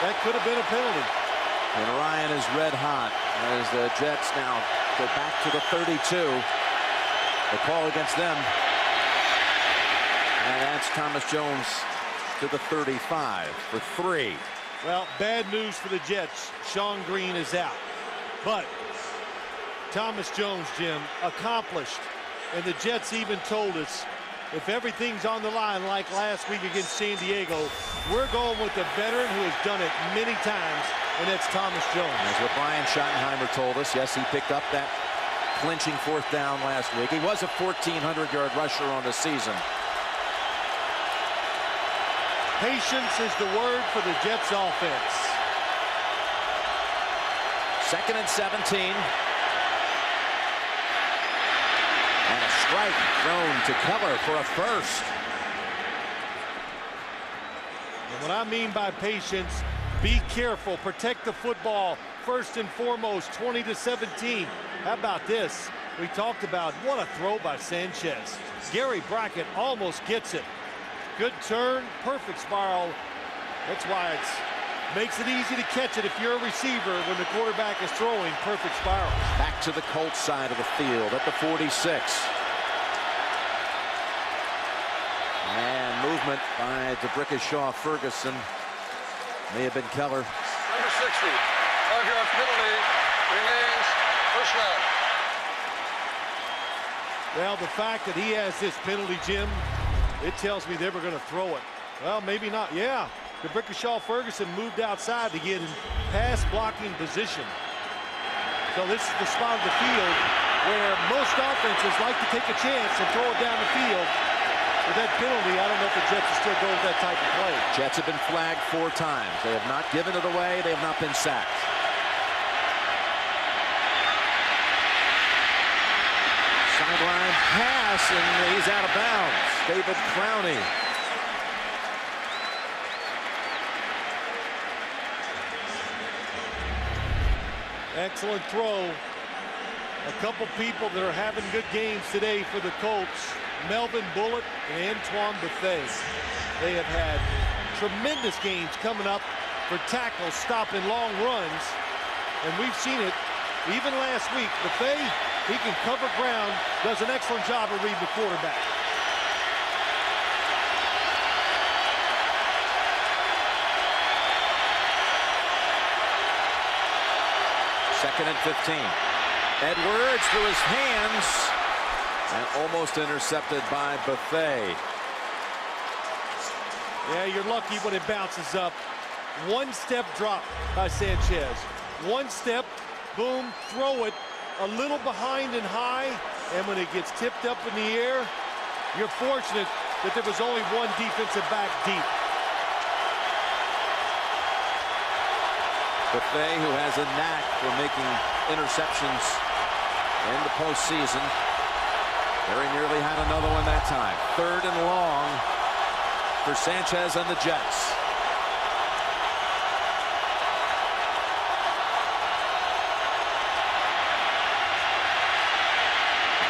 That could have been a penalty. And Ryan is red hot as the Jets now go back to the 32. The call against them. And that's Thomas Jones to the 35 for 3. Well, bad news for the Jets. Sean Green is out. But Thomas Jones, Jim, accomplished. And the Jets even told us, if everything's on the line like last week against San Diego, we're going with the veteran who has done it many times, and that's Thomas Jones. That's what Brian Schottenheimer told us. Yes, he picked up that clinching 4th down last week. He was a 1,400-yard rusher on the season. Patience is the word for the Jets offense. 2nd and 17. And a strike thrown to Keller for a first. And what I mean by patience, be careful, protect the football. First and foremost, 20-17. How about this? We talked about what a throw by Sanchez. Gary Brackett almost gets it. Good turn, perfect spiral. That's why it makes it easy to catch it if you're a receiver when the quarterback is throwing perfect spiral. Back to the Colts side of the field at the 46. And movement by DeBrickashaw Ferguson. May have been Keller. Number 60. 5-yard penalty remains first down. Well, the fact that he has this penalty, Jim, it tells me they were going to throw it. Well, maybe not. Yeah, DeBrickashaw Ferguson moved outside to get in pass blocking position. So this is the spot of the field where most offenses like to take a chance and throw it down the field. With that penalty, I don't know if the Jets will still go with that type of play. Jets have been flagged 4 times. They have not given it away. They have not been sacked. Sideline pass, and he's out of bounds. David Clowney. Excellent throw. A couple people that are having good games today for the Colts. Melvin Bullock and Antoine Buffet. They have had tremendous games coming up for tackles, stopping long runs. And we've seen it even last week. Buffet, he can cover ground, does an excellent job of reading the quarterback. Second and 15. Edwards through his hands and almost intercepted by Buffet. Yeah, you're lucky when it bounces up. One step drop by Sanchez. One step, boom, throw it a little behind and high, and when it gets tipped up in the air, you're fortunate that there was only one defensive back deep. Buffet, who has a knack for making interceptions in the postseason. Very nearly had another one that time. 3rd and long for Sanchez and the Jets.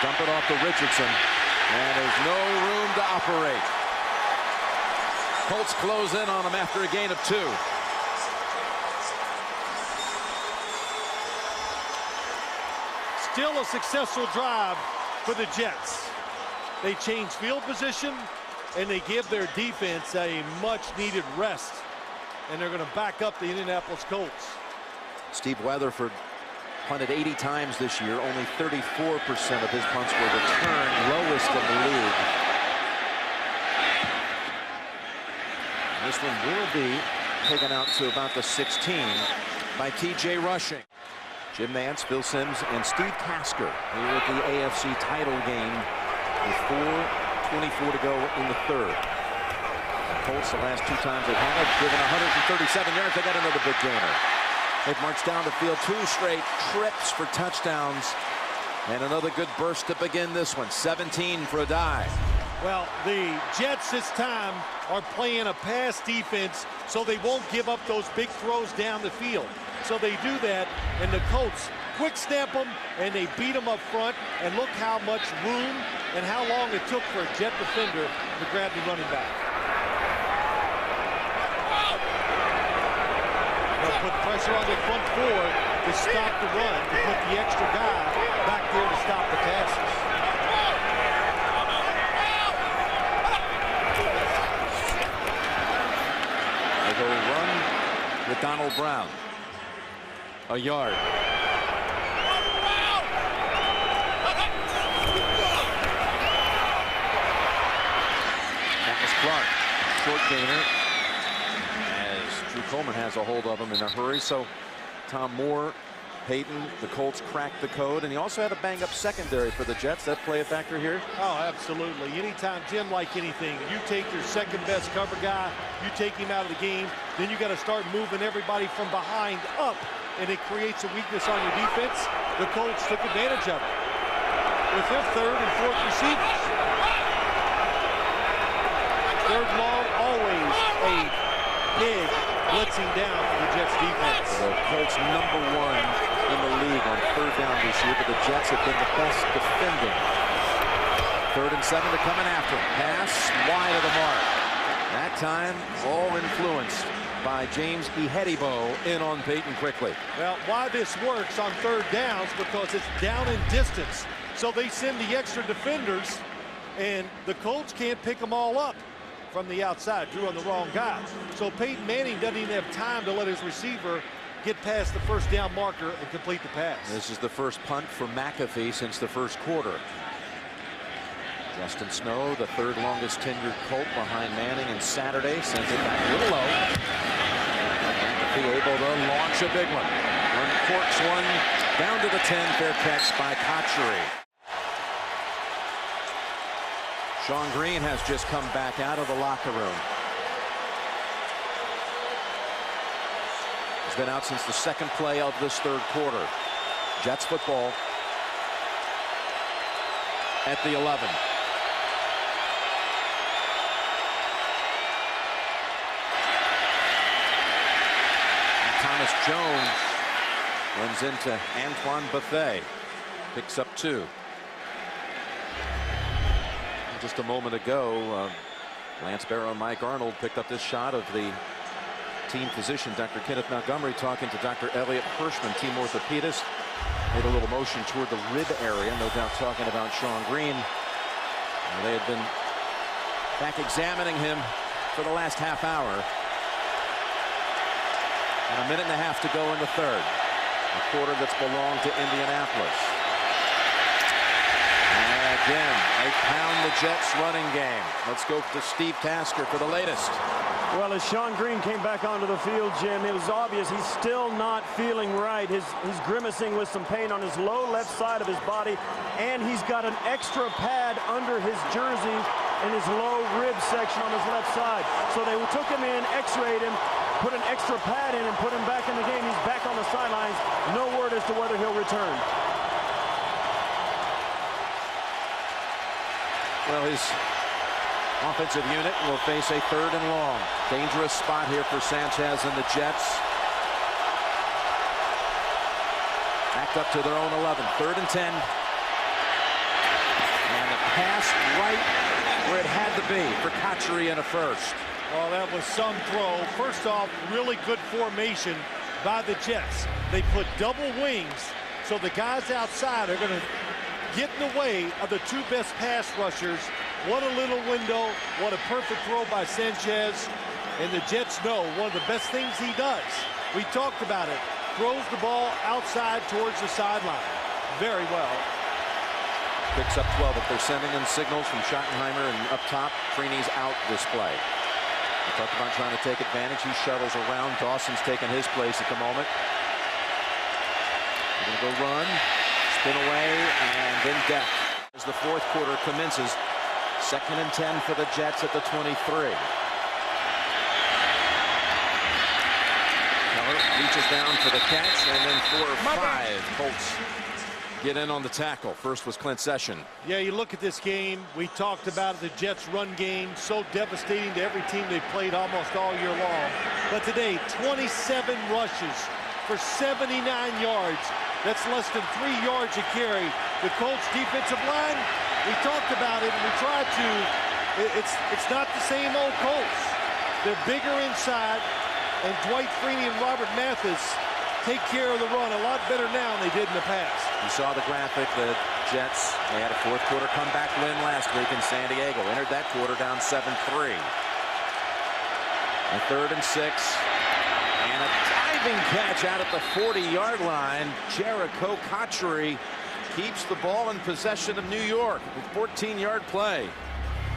Dump it off to Richardson, and there's no room to operate. Colts close in on him after a gain of 2. Still a successful drive for the Jets. They change field position, and they give their defense a much-needed rest. And they're going to back up the Indianapolis Colts. Steve Weatherford punted 80 times this year. Only 34% of his punts were returned, lowest in the league. This one will be taken out to about the 16 by T.J. Rushing. Jim Nance, Phil Simms, and Steve Tasker here at the AFC title game with 4:24 to go in the third. The Colts, the last two times they've had it, given 137 yards. They got another big gainer. They've marched down the field 2 straight trips for touchdowns. And another good burst to begin this one. 17 for a dive. Well, the Jets this time are playing a pass defense so they won't give up those big throws down the field. So they do that, and the Colts quick snap them, and they beat them up front. And look how much room and how long it took for a Jet defender to grab the running back. They'll put pressure on the front four to stop the run, to put the extra guy back there to stop the passes. They go run with Donald Brown. A yard. That was Clark. Short gainer. As Drew Coleman has a hold of him in a hurry. So Tom Moore, Peyton, the Colts cracked the code. And he also had a banged up secondary for the Jets. That play a factor here? Oh, absolutely. Anytime, Jim, like anything, you take your second best cover guy, you take him out of the game, then you got to start moving everybody from behind up. And it creates a weakness on your defense. The Colts took advantage of it with their third and fourth receivers. Third long, always a big blitzing down for the Jets defense. The Colts #1 in the league on third down this year, but the Jets have been the best defending. 3rd and 7, they're coming after him. Pass wide of the mark. That time, all influenced by James Ihedibo in on Peyton quickly. Well, why this works on third downs, because it's down in distance. So they send the extra defenders, and the Colts can't pick them all up from the outside. Drew on the wrong guy. So Peyton Manning doesn't even have time to let his receiver get past the first down marker and complete the pass. This is the first punt for McAfee since the first quarter. Justin Snow, the 3rd longest tenured Colt behind Manning, and Saturday sends it back a little low. McAfee able to launch a big one. Uncorks one down to the 10. Fair catch by Kotchery. Sean Green has just come back out of the locker room. He's been out since the second play of this third quarter. Jets football at the 11. Thomas Jones runs into Antoine Buffet, picks up 2. Just a moment ago, Lance Barrow and Mike Arnold picked up this shot of the team physician, Dr. Kenneth Montgomery, talking to Dr. Elliot Hirschman, team orthopedist. Made a little motion toward the rib area, no doubt talking about Sean Green. They had been back examining him for the last half hour. And a minute and a half to go in the third. A quarter that's belonged to Indianapolis. And again, they pound the Jets running game. Let's go to Steve Tasker for the latest. Well, as Sean Green came back onto the field, Jim, it was obvious he's still not feeling right. He's grimacing with some pain on his low left side of his body, and he's got an extra pad under his jersey in his low rib section on his left side. So they took him in, x-rayed him, put an extra pad in and put him back in the game. He's back on the sidelines. No word as to whether he'll return. Well, his offensive unit will face a 3rd and long. Dangerous spot here for Sanchez and the Jets. Backed up to their own 11. 3rd and 10. And the pass right where it had to be for Kotchery in a first. Well, that was some throw. First off, really good formation by the Jets. They put double wings, so the guys outside are going to get in the way of the 2 best pass rushers. What a little window. What a perfect throw by Sanchez. And the Jets know one of the best things he does. We talked about it. throws the ball outside towards the sideline. Very well. Picks up 12, but they're sending in signals from Schottenheimer, and up top, Freeney's out this play. We talked about trying to take advantage. He shuttles around. Dawson's taking his place at the moment. They're going to go run, spin away, and then death. As the fourth quarter commences, 2nd and 10 for the Jets at the 23. Keller reaches down for the catch, and then 4 or 5 Colts get in on the tackle. First was Clint Session. Yeah, you look at this game, we talked about the Jets' run game, so devastating to every team they've played almost all year long. But today, 27 rushes for 79 yards. That's less than 3 yards a carry. The Colts defensive line, we talked about it, and we tried to, it's not the same old Colts. They're bigger inside, and Dwight Freeney and Robert Mathis take care of the run a lot better now than they did in the past. You saw the graphic. The Jets, they had a fourth quarter comeback win last week in San Diego. Entered that quarter down 7-3. A 3rd and 6. And a diving catch out at the 40-yard line. Jericho Cotchery keeps the ball in possession of New York. A 14-yard play.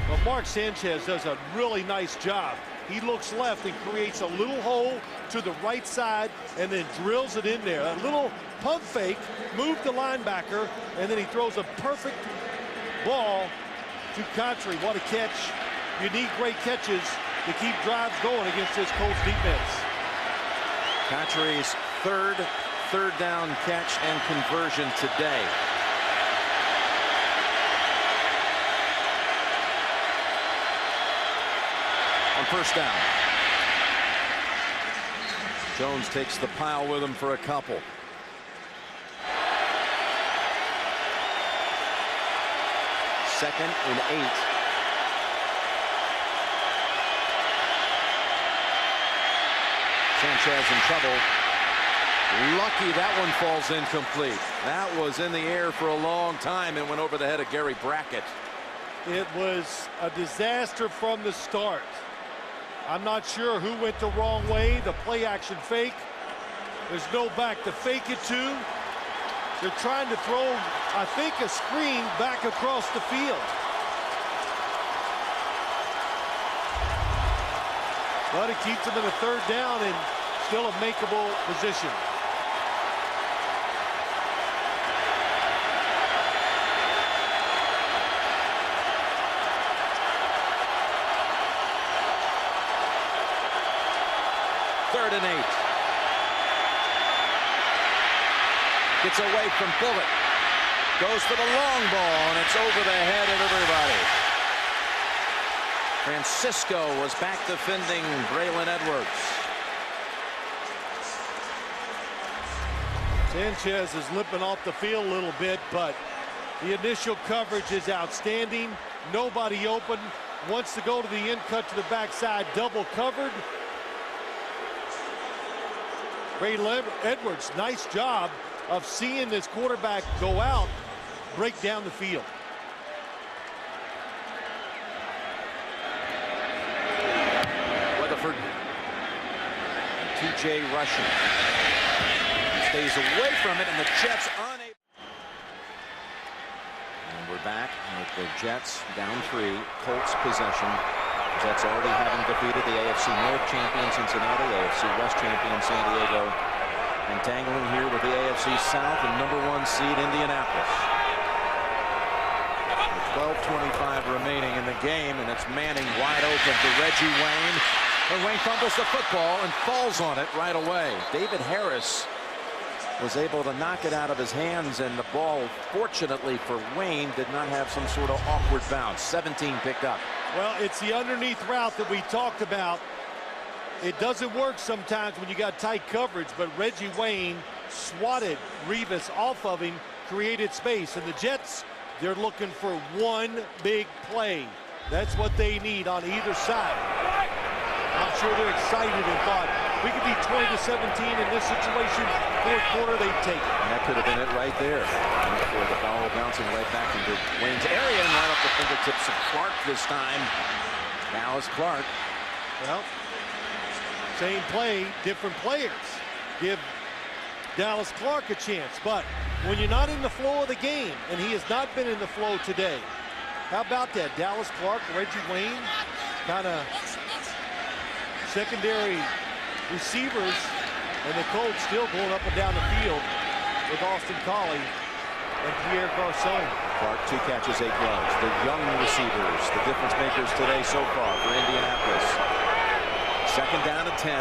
Well, Mark Sanchez does a really nice job. He looks left and creates a little hole to the right side and then drills it in there. A little pump fake, moved the linebacker, and then he throws a perfect ball to Cotchery. What a catch. You need great catches to keep drives going against this Colts defense. Cotchery's third down catch and conversion today. On first down. Jones takes the pile with him for a couple. Second and 8. Sanchez in trouble. Lucky that one falls incomplete. That was in the air for a long time and went over the head of Gary Brackett. It was a disaster from the start. I'm not sure who went the wrong way. The play action fake. There's no back to fake it to. They're trying to throw, I think, a screen back across the field. But it keeps them in a 3rd down and still a makeable position. Third and 8. Gets away from Bullock. Goes for the long ball, and it's over the head of everybody. Francisco was back defending Braylon Edwards. Sanchez is limping off the field a little bit, but the initial coverage is outstanding. Nobody open. Wants to go to the end, cut to the backside, double covered. Braylon Edwards, nice job of seeing this quarterback go out, break down the field. Weatherford. TJ rushing. He stays away from it, and the Jets unable. And we're back with the Jets down 3. Colts possession. Jets already having defeated the AFC North champion Cincinnati, AFC West champion San Diego, and tangling here with the AFC South and #1 seed Indianapolis. With 12:25 remaining in the game, and it's Manning wide open to Reggie Wayne. And Wayne fumbles the football and falls on it right away. David Harris was able to knock it out of his hands, and the ball, fortunately for Wayne, did not have some sort of awkward bounce. 17 picked up. Well, it's the underneath route that we talked about. It doesn't work sometimes when you got tight coverage, but Reggie Wayne swatted Revis off of him, created space, and the Jets, they're looking for one big play. That's what they need on either side. I'm sure they're excited and thought, we could be 20-17 in this situation. Fourth quarter, they'd take it. And that could have been it right there. And for the ball bouncing right back into Wayne's area and right up the fingertips of Clark this time. Now it's Clark. Well, same play, different players. Give Dallas Clark a chance. But when you're not in the flow of the game, and he has not been in the flow today, how about that? Dallas Clark, Reggie Wayne, kind of secondary receivers, and the Colts still going up and down the field with Austin Collie and Pierre Garçon. Clark, 2 catches, 8 yards. The young receivers, the difference makers today so far for Indianapolis. 2nd down and 10.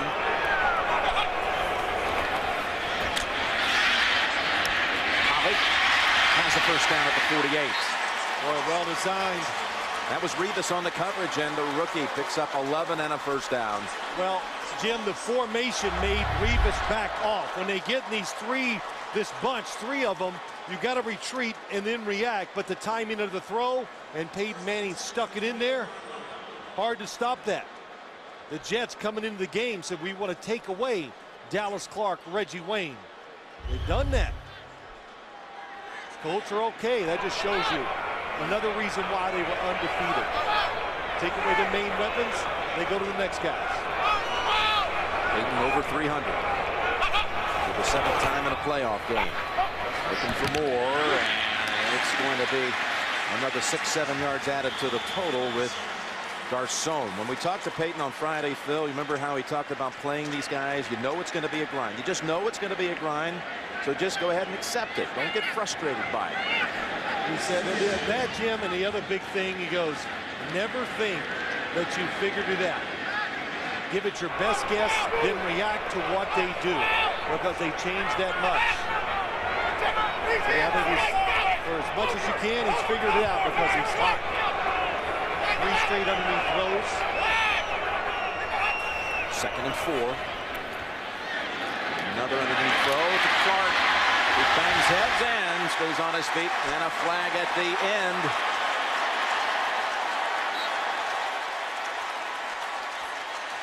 Collie has a first down at the 48. Boy, well designed. That was Revis on the coverage, and the rookie picks up 11 and a first down. Well, Jim, the formation made Revis back off. When they get in this bunch, 3 of them, you got to retreat and then react. But the timing of the throw, and Peyton Manning stuck it in there, hard to stop that. The Jets coming into the game said, we want to take away Dallas Clark, Reggie Wayne. They've done that. Colts are okay. That just shows you another reason why they were undefeated. Take away their main weapons, they go to the next guys. Peyton over 300. For the 7th time in a playoff game. Looking for more, and it's going to be another 6-7 yards added to the total with Garçon. When we talked to Peyton on Friday, Phil, you remember how he talked about playing these guys? You know it's going to be a grind. You just know it's going to be a grind, so just go ahead and accept it. Don't get frustrated by it. He said that, Jim, and the other big thing, he goes, never think that you figured it out. Give it your best guess, then react to what they do, because they change that much. Yeah, I think for as much as you can, he's figured it out because he's hot. 3 straight underneath throws. 2nd and 4. Another underneath throw to Clark. He bangs heads and stays on his feet, and a flag at the end.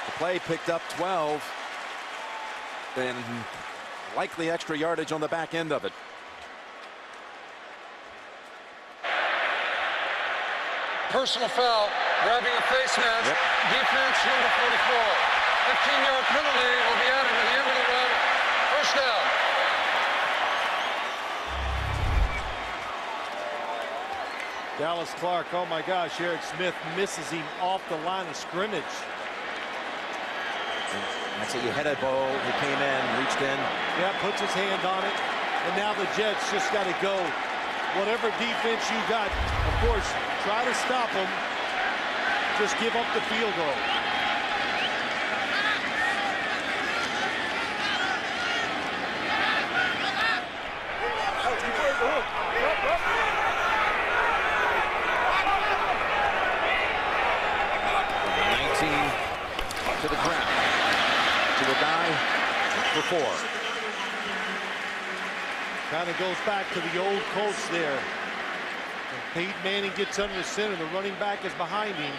The play picked up 12, and likely extra yardage on the back end of it. Personal foul, grabbing a face mask. Yep. Defense number 44. 15-yard penalty will be added to the end of the run. First down. Dallas Clark, oh my gosh, Eric Smith misses him off the line of scrimmage. That's a headed ball. He came in, reached in. Yeah, puts his hand on it. And now the Jets just got to go. Whatever defense you got, of course, try to stop them. Just give up the field goal. To the ground. To the die for 4. Kind of goes back to the old Colts there. When Peyton Manning gets under the center, the running back is behind him.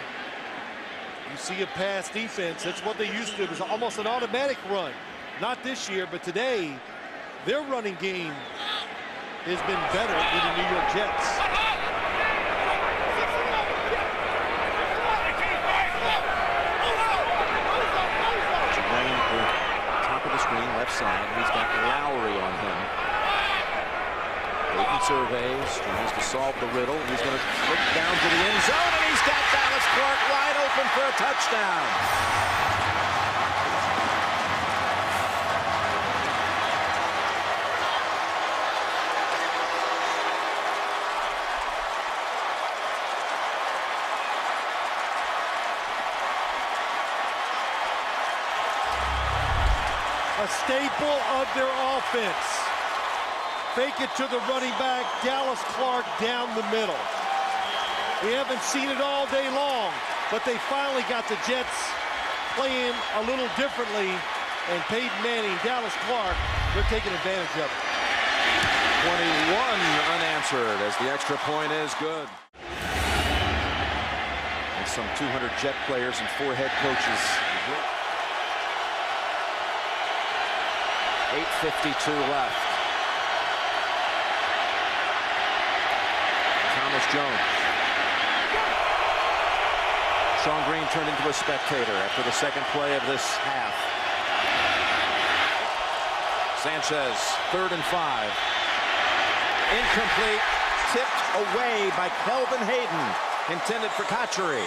You see a pass defense. That's what they used to do. It was almost an automatic run. Not this year, but today, their running game has been better than the New York Jets. Left side. He's got Lowry on him. Peyton surveys, tries to solve the riddle. He's going to look down to the end zone, and he's got Dallas Clark wide open for a touchdown. A staple of their offense. Fake it to the running back, Dallas Clark down the middle. We haven't seen it all day long, but they finally got the Jets playing a little differently, and Peyton Manning, Dallas Clark, they're taking advantage of it. 21 unanswered as the extra point is good. And some 200 Jet players and 4 head coaches. 8:52 left. Thomas Jones. Sean Green turned into a spectator after the second play of this half. Sanchez, 3rd and 5. Incomplete, tipped away by Kelvin Hayden, intended for Kachuri.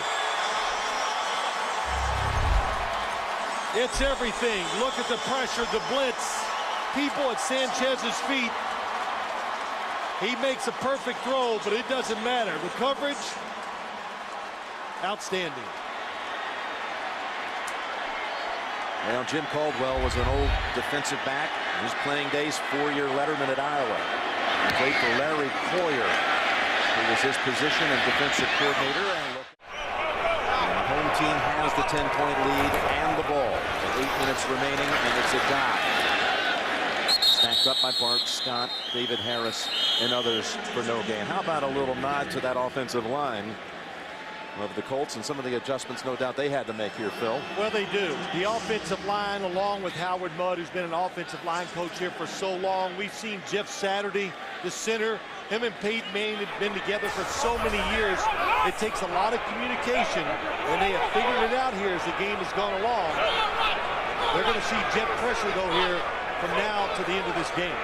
It's everything. Look at the pressure, the blitz. People at Sanchez's feet. He makes a perfect throw, but it doesn't matter. The coverage, outstanding. Well, Jim Caldwell was an old defensive back. His playing days, 4-year letterman at Iowa. He played for Larry Coyer, who was his position and defensive coordinator. And the home team has the 10-point lead and the ball. With 8 minutes remaining, and it's a tie. Stacked up by Bart Scott, David Harris, and others for no gain. How about a little nod to that offensive line of the Colts and some of the adjustments, no doubt, they had to make here, Phil? Well, they do. The offensive line, along with Howard Mudd, who's been an offensive line coach here for so long. We've seen Jeff Saturday, the center. Him and Peyton Manning have been together for so many years. It takes a lot of communication, and they have figured it out here as the game has gone along. They're going to see jet pressure, though, here from now to the end of this game.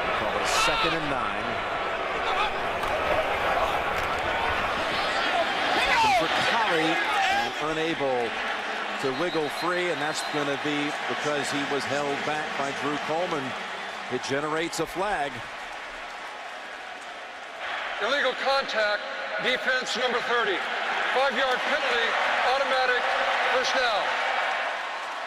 They call it 2nd and 9. For Collie, and unable to wiggle free, and that's going to be because he was held back by Drew Coleman. It generates a flag. Illegal contact, defense number 30. 5-yard penalty, automatic first down.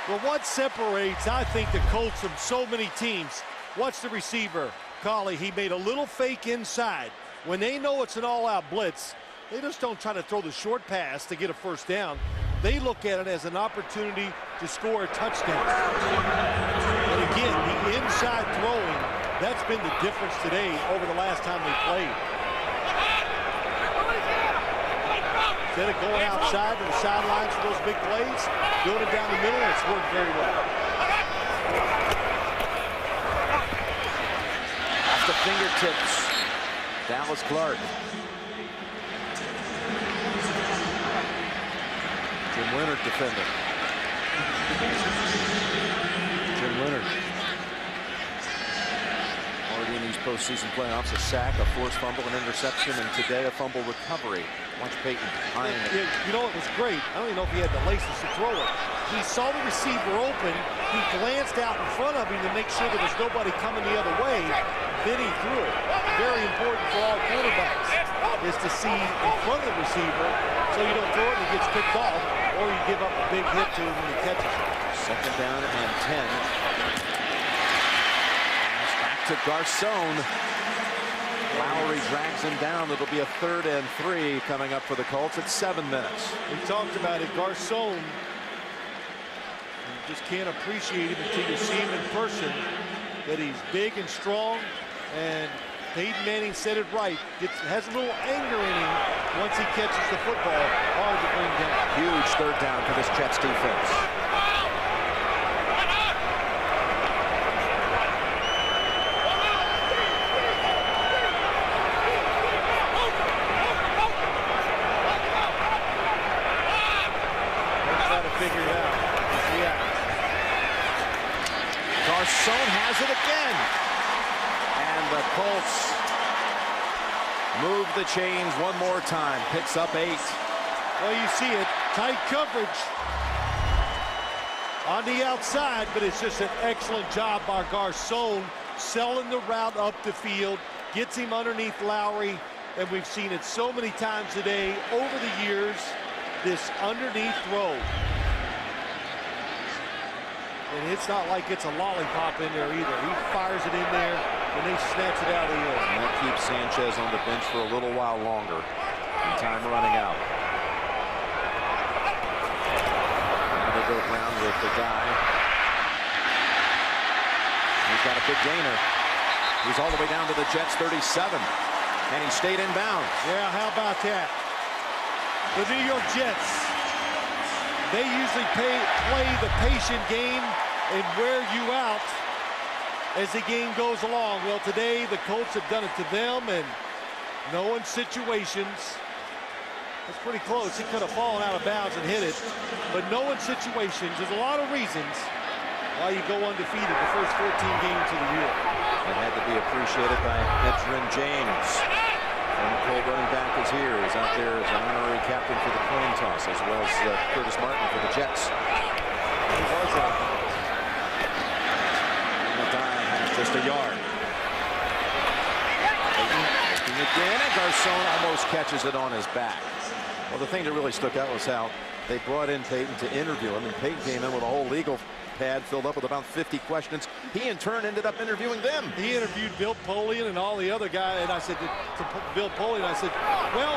Well, what separates, I think, the Colts from so many teams? Watch the receiver, Collie. He made a little fake inside. When they know it's an all-out blitz, they just don't try to throw the short pass to get a first down. They look at it as an opportunity to score a touchdown. And again, the inside throwing, that's been the difference today over the last time they played. Instead of going outside to the sidelines for those big plays, doing it down the middle, it's worked very well. Off the fingertips, Dallas Clark. Jim Leonard defending. Jim Leonard. Already in these postseason playoffs, a sack, a forced fumble, an interception, and today a fumble recovery. Watch Peyton eyeing it. You know, it was great. I don't even know if he had the laces to throw it. He saw the receiver open. He glanced out in front of him to make sure there was nobody coming the other way. Then he threw it. Very important for all quarterbacks is to see in front of the receiver so you don't throw it and it gets picked off, or you give up a big hit to him when he catches it. 2nd down and 10. Back to Garcon. Lowry drags him down. It'll be a 3rd and 3 coming up for the Colts at 7 minutes. We talked about it. Garcon, you just can't appreciate him until you see him in person, that he's big and strong, and Peyton Manning said it right. Has a little anger in him once he catches the football. Hard to bring down. Huge 3rd down for this Jets defense. Figure it out. Garcon has it again. And the Colts move the chains one more time. Picks up 8. Well, you see it. Tight coverage on the outside, but it's just an excellent job by Garcon selling the route up the field, gets him underneath Lowry, and we've seen it so many times today over the years, this underneath throw. And it's not like it's a lollipop in there either. He fires it in there, and they snatch it out of the air. And that keeps Sanchez on the bench for a little while longer. And time running out. Now they go around with the guy. He's got a big gainer. He's all the way down to the Jets 37. And he stayed in bounds. Yeah, how about that? The New York Jets, they usually play the patient game and wear you out as the game goes along. Well, today the Colts have done it to them, and knowing situations, it's pretty close. He could have fallen out of bounds and hit it, but knowing situations, there's a lot of reasons why you go undefeated the first 14 games of the year. It had to be appreciated by Edgerrin James. And Cole running back is here. He's out there as an honorary captain for the coin toss, as well as Curtis Martin for the Jets. He was out. And the dive has just a yard. Looking again, and Garcon almost catches it on his back. Well, the thing that really stuck out was how they brought in Peyton to interview him, and Peyton came in with a whole legal pad filled up with about 50 questions. He in turn ended up interviewing them. He interviewed Bill Polian and all the other guys, and I said to Bill Polian, I said, well,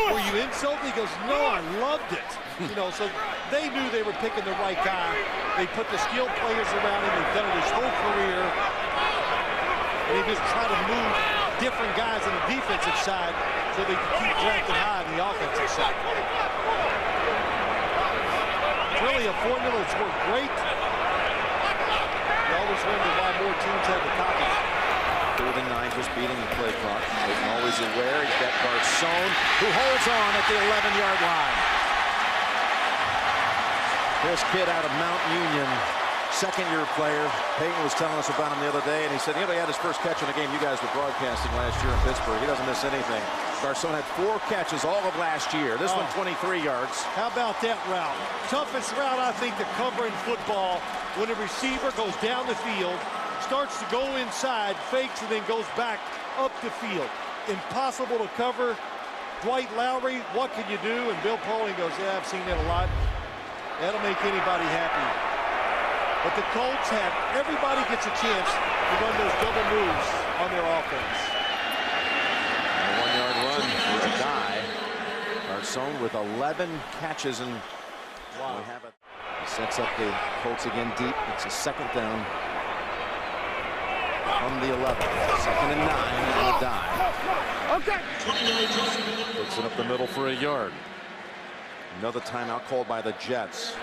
were you insulted? He goes, no, I loved it. You know, so they knew they were picking the right guy. They put the skilled players around him. They've done it his whole career. And they just try to move different guys on the defensive side so they can keep drafting high on the offensive side. Really a formula that's worked great. You always wonder why more teams have the copy. 3rd and 9, just beating the play clock. Peyton always aware. He's got Garcon, who holds on at the 11-yard line. This kid out of Mount Union, second-year player. Peyton was telling us about him the other day, and he said, you know, he had his first catch in a game you guys were broadcasting last year in Pittsburgh. He doesn't miss anything. Garcon had 4 catches all of last year. This one 23 yards. How about that route? Toughest route, I think, to cover in football when a receiver goes down the field, starts to go inside, fakes, and then goes back up the field. Impossible to cover. Dwight Lowry, what can you do? And Bill Polian goes, yeah, I've seen that a lot. That'll make anybody happy. But the Colts have, everybody gets a chance to run those double moves on their offense. A 1-yard run for a die. Garcon with 11 catches, and wow. We have it. He sets up the Colts again deep. It's a 2nd down from the 11. 2nd and 9 on a dive. Okay. Puts it up the middle for a yard. Another timeout called by the Jets.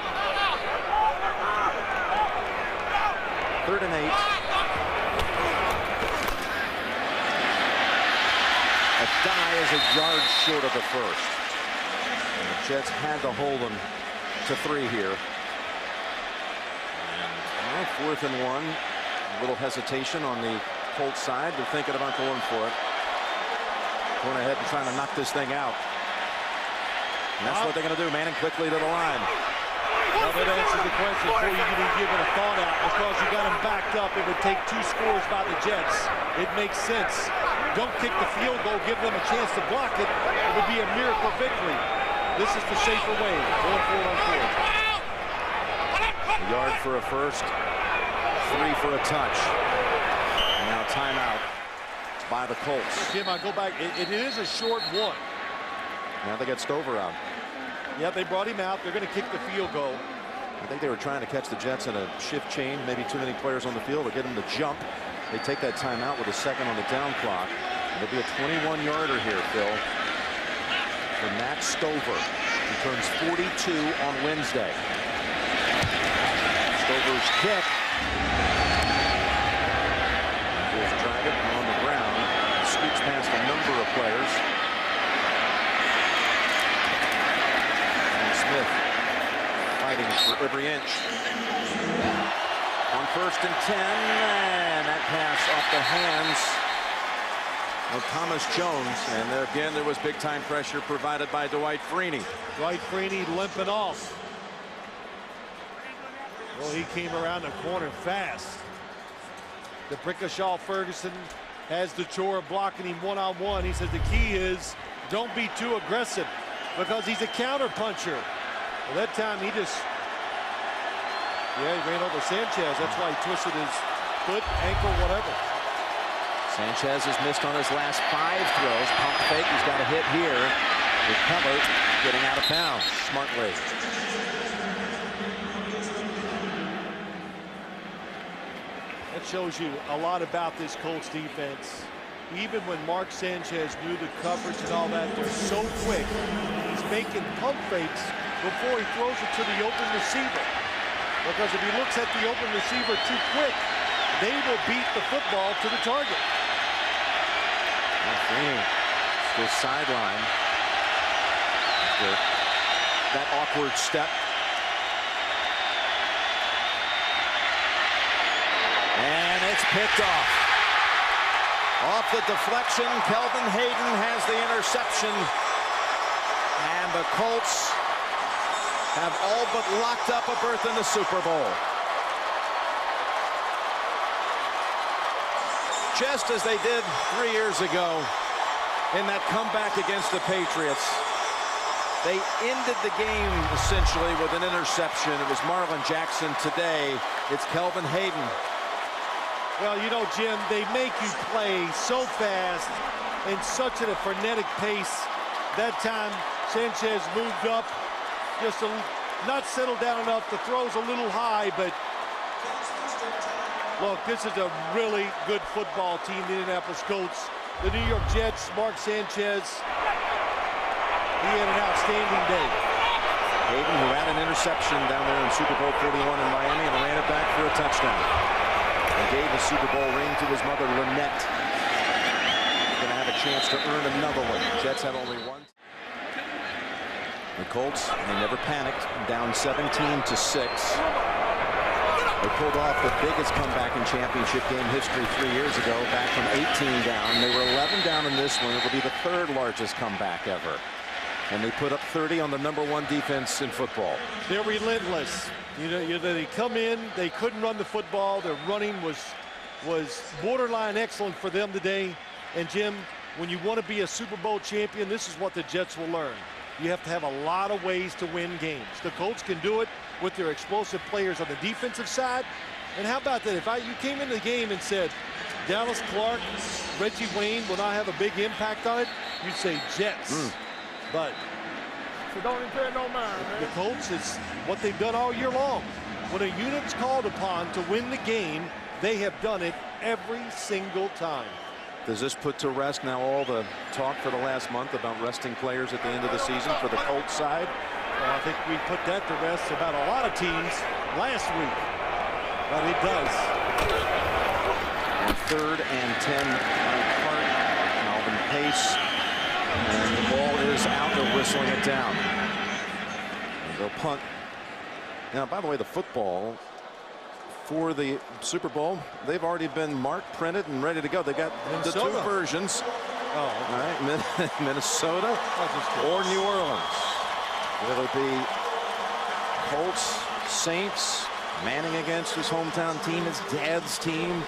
3rd and 8. A die is a yard short of the first. And the Jets had to hold them to 3 here. And, 4th and 1. A little hesitation on the Colts side. They're thinking about going for it. Going ahead and trying to knock this thing out. And that's what they're going to do. Manning quickly to the line. Well, that answers the question before you even give it a thought out, because you got them backed up. It would take 2 scores by the Jets. It makes sense. Don't kick the field goal, give them a chance to block it. It would be a miracle victory. This is the safer way. Going for it on 4th. A yard for a first, 3 for a touch. And now timeout by the Colts. Jim, I go back. It is a short one. Now they got Stover out. Yeah, they brought him out. They're going to kick the field goal. I think they were trying to catch the Jets in a shift change, maybe too many players on the field, or get them to jump. They take that timeout with a 2nd on the down clock. It'll be a 21-yarder here, Phil, for Matt Stover. He turns 42 on Wednesday. Stover's kick. Here's Dragic on the ground. Scoops past a number of players. Smith fighting for every inch. On 1st and 10, and that pass off the hands of Thomas Jones. And there again, there was big-time pressure provided by Dwight Freeney. Dwight Freeney limping off. Well, he came around the corner fast. The Brickashaw Ferguson has the chore of blocking him one-on-one. He says the key is don't be too aggressive, because he's a counter-puncher. Well, that time he just, he ran over Sanchez. That's why he twisted his foot, ankle, whatever. Sanchez has missed on his last 5 throws. Pump fake, he's got a hit here. Recovered, getting out of bounds smartly. That shows you a lot about this Colts defense. Even when Mark Sanchez knew the coverage and all that, they're so quick. He's making pump fakes before he throws it to the open receiver. Because if he looks at the open receiver too quick, they will beat the football to the target. Freeney still sideline. That awkward step. picked off. Off the deflection, Kelvin Hayden has the interception. And the Colts have all but locked up a berth in the Super Bowl. Just as they did 3 years ago in that comeback against the Patriots. They ended the game essentially with an interception. It was Marlon Jackson. Today, it's Kelvin Hayden. Well, you know, Jim, they make you play so fast and such at a frenetic pace. That time, Sanchez moved up, just not settled down enough. The throw's a little high, but look, this is a really good football team, the Indianapolis Colts. The New York Jets, Mark Sanchez, he had an outstanding day. Hayden, who had an interception down there in Super Bowl 41 in Miami and ran it back for a touchdown. And gave the Super Bowl ring to his mother, Lynette. Going to have a chance to earn another one. Jets have only one. The Colts, they never panicked, down 17-6. They pulled off the biggest comeback in championship game history 3 years ago, back from 18 down. They were 11 down in this one. It will be the third largest comeback ever. And they put up 30 on the #1 defense in football. They're relentless. You know, they come in, they couldn't run the football. Their running was borderline excellent for them today. And Jim, when you want to be a Super Bowl champion, this is what the Jets will learn. You have to have a lot of ways to win games. The Colts can do it with their explosive players on the defensive side. And how about that? If you came into the game and said, Dallas Clark, Reggie Wayne will not have a big impact on it, you'd say Jets. But so don't even pay no mind, man. The Colts is what they've done all year long. When a unit's called upon to win the game, they have done it every single time. Does this put to rest now all the talk for the last month about resting players at the end of the season for the Colts side? Well, I think we put that to rest about a lot of teams last week. But it does. And 3rd and 10 Hart, Alvin Pace. And the ball is out. They're whistling it down. And they'll punt. Now, by the way, the football for the Super Bowl, they've already been marked, printed, and ready to go. They got Minnesota. the 2 versions. Oh, All right, Minnesota or New Orleans. Will it be Colts, Saints, Manning against his hometown team, his dad's team?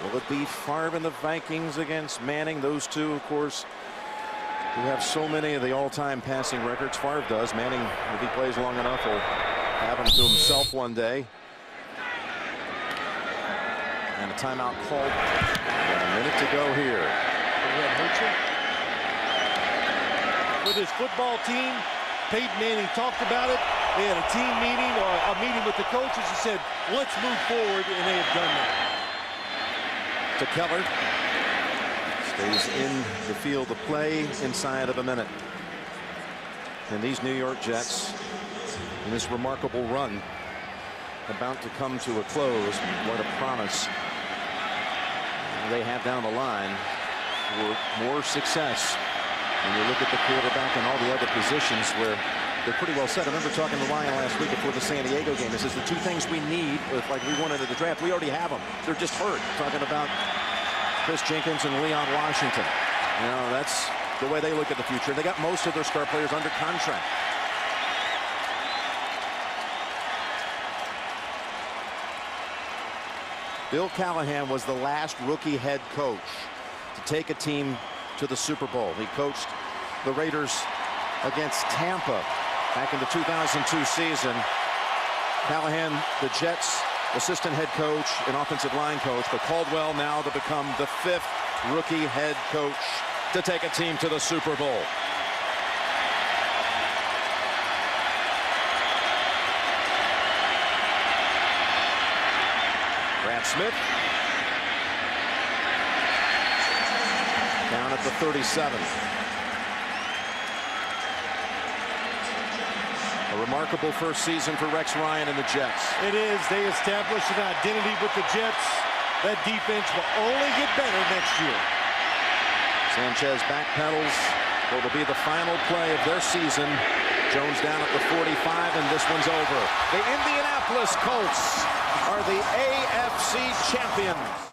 Will it be Favre and the Vikings against Manning? Those two, of course, who have so many of the all-time passing records. Favre does. Manning, if he plays long enough, will have him to himself one day. And a timeout called. A minute to go here. With his football team, Peyton Manning talked about it. They had a team meeting or a meeting with the coaches and said, let's move forward, and they have done that. To Keller. Stays in the field of play inside of a minute. And these New York Jets, in this remarkable run, about to come to a close. What a promise they have down the line for more success. When you look at the quarterback and all the other positions where they're pretty well set. I remember talking to Ryan last week before the San Diego game. This is the 2 things we need. Like we wanted at the draft, we already have them. They're just hurt. Talking about Chris Jenkins and Leon Washington. You know, that's the way they look at the future. They got most of their star players under contract. Bill Callahan was the last rookie head coach to take a team to the Super Bowl. He coached the Raiders against Tampa back in the 2002 season. Callahan, the Jets assistant head coach and offensive line coach, but Caldwell now to become the 5th rookie head coach to take a team to the Super Bowl. Brad Smith down at the 37. A remarkable first season for Rex Ryan and the Jets. It is. They established an identity with the Jets. That defense will only get better next year. Sanchez backpedals. What will be the final play of their season. Jones down at the 45, and this one's over. The Indianapolis Colts are the AFC champions.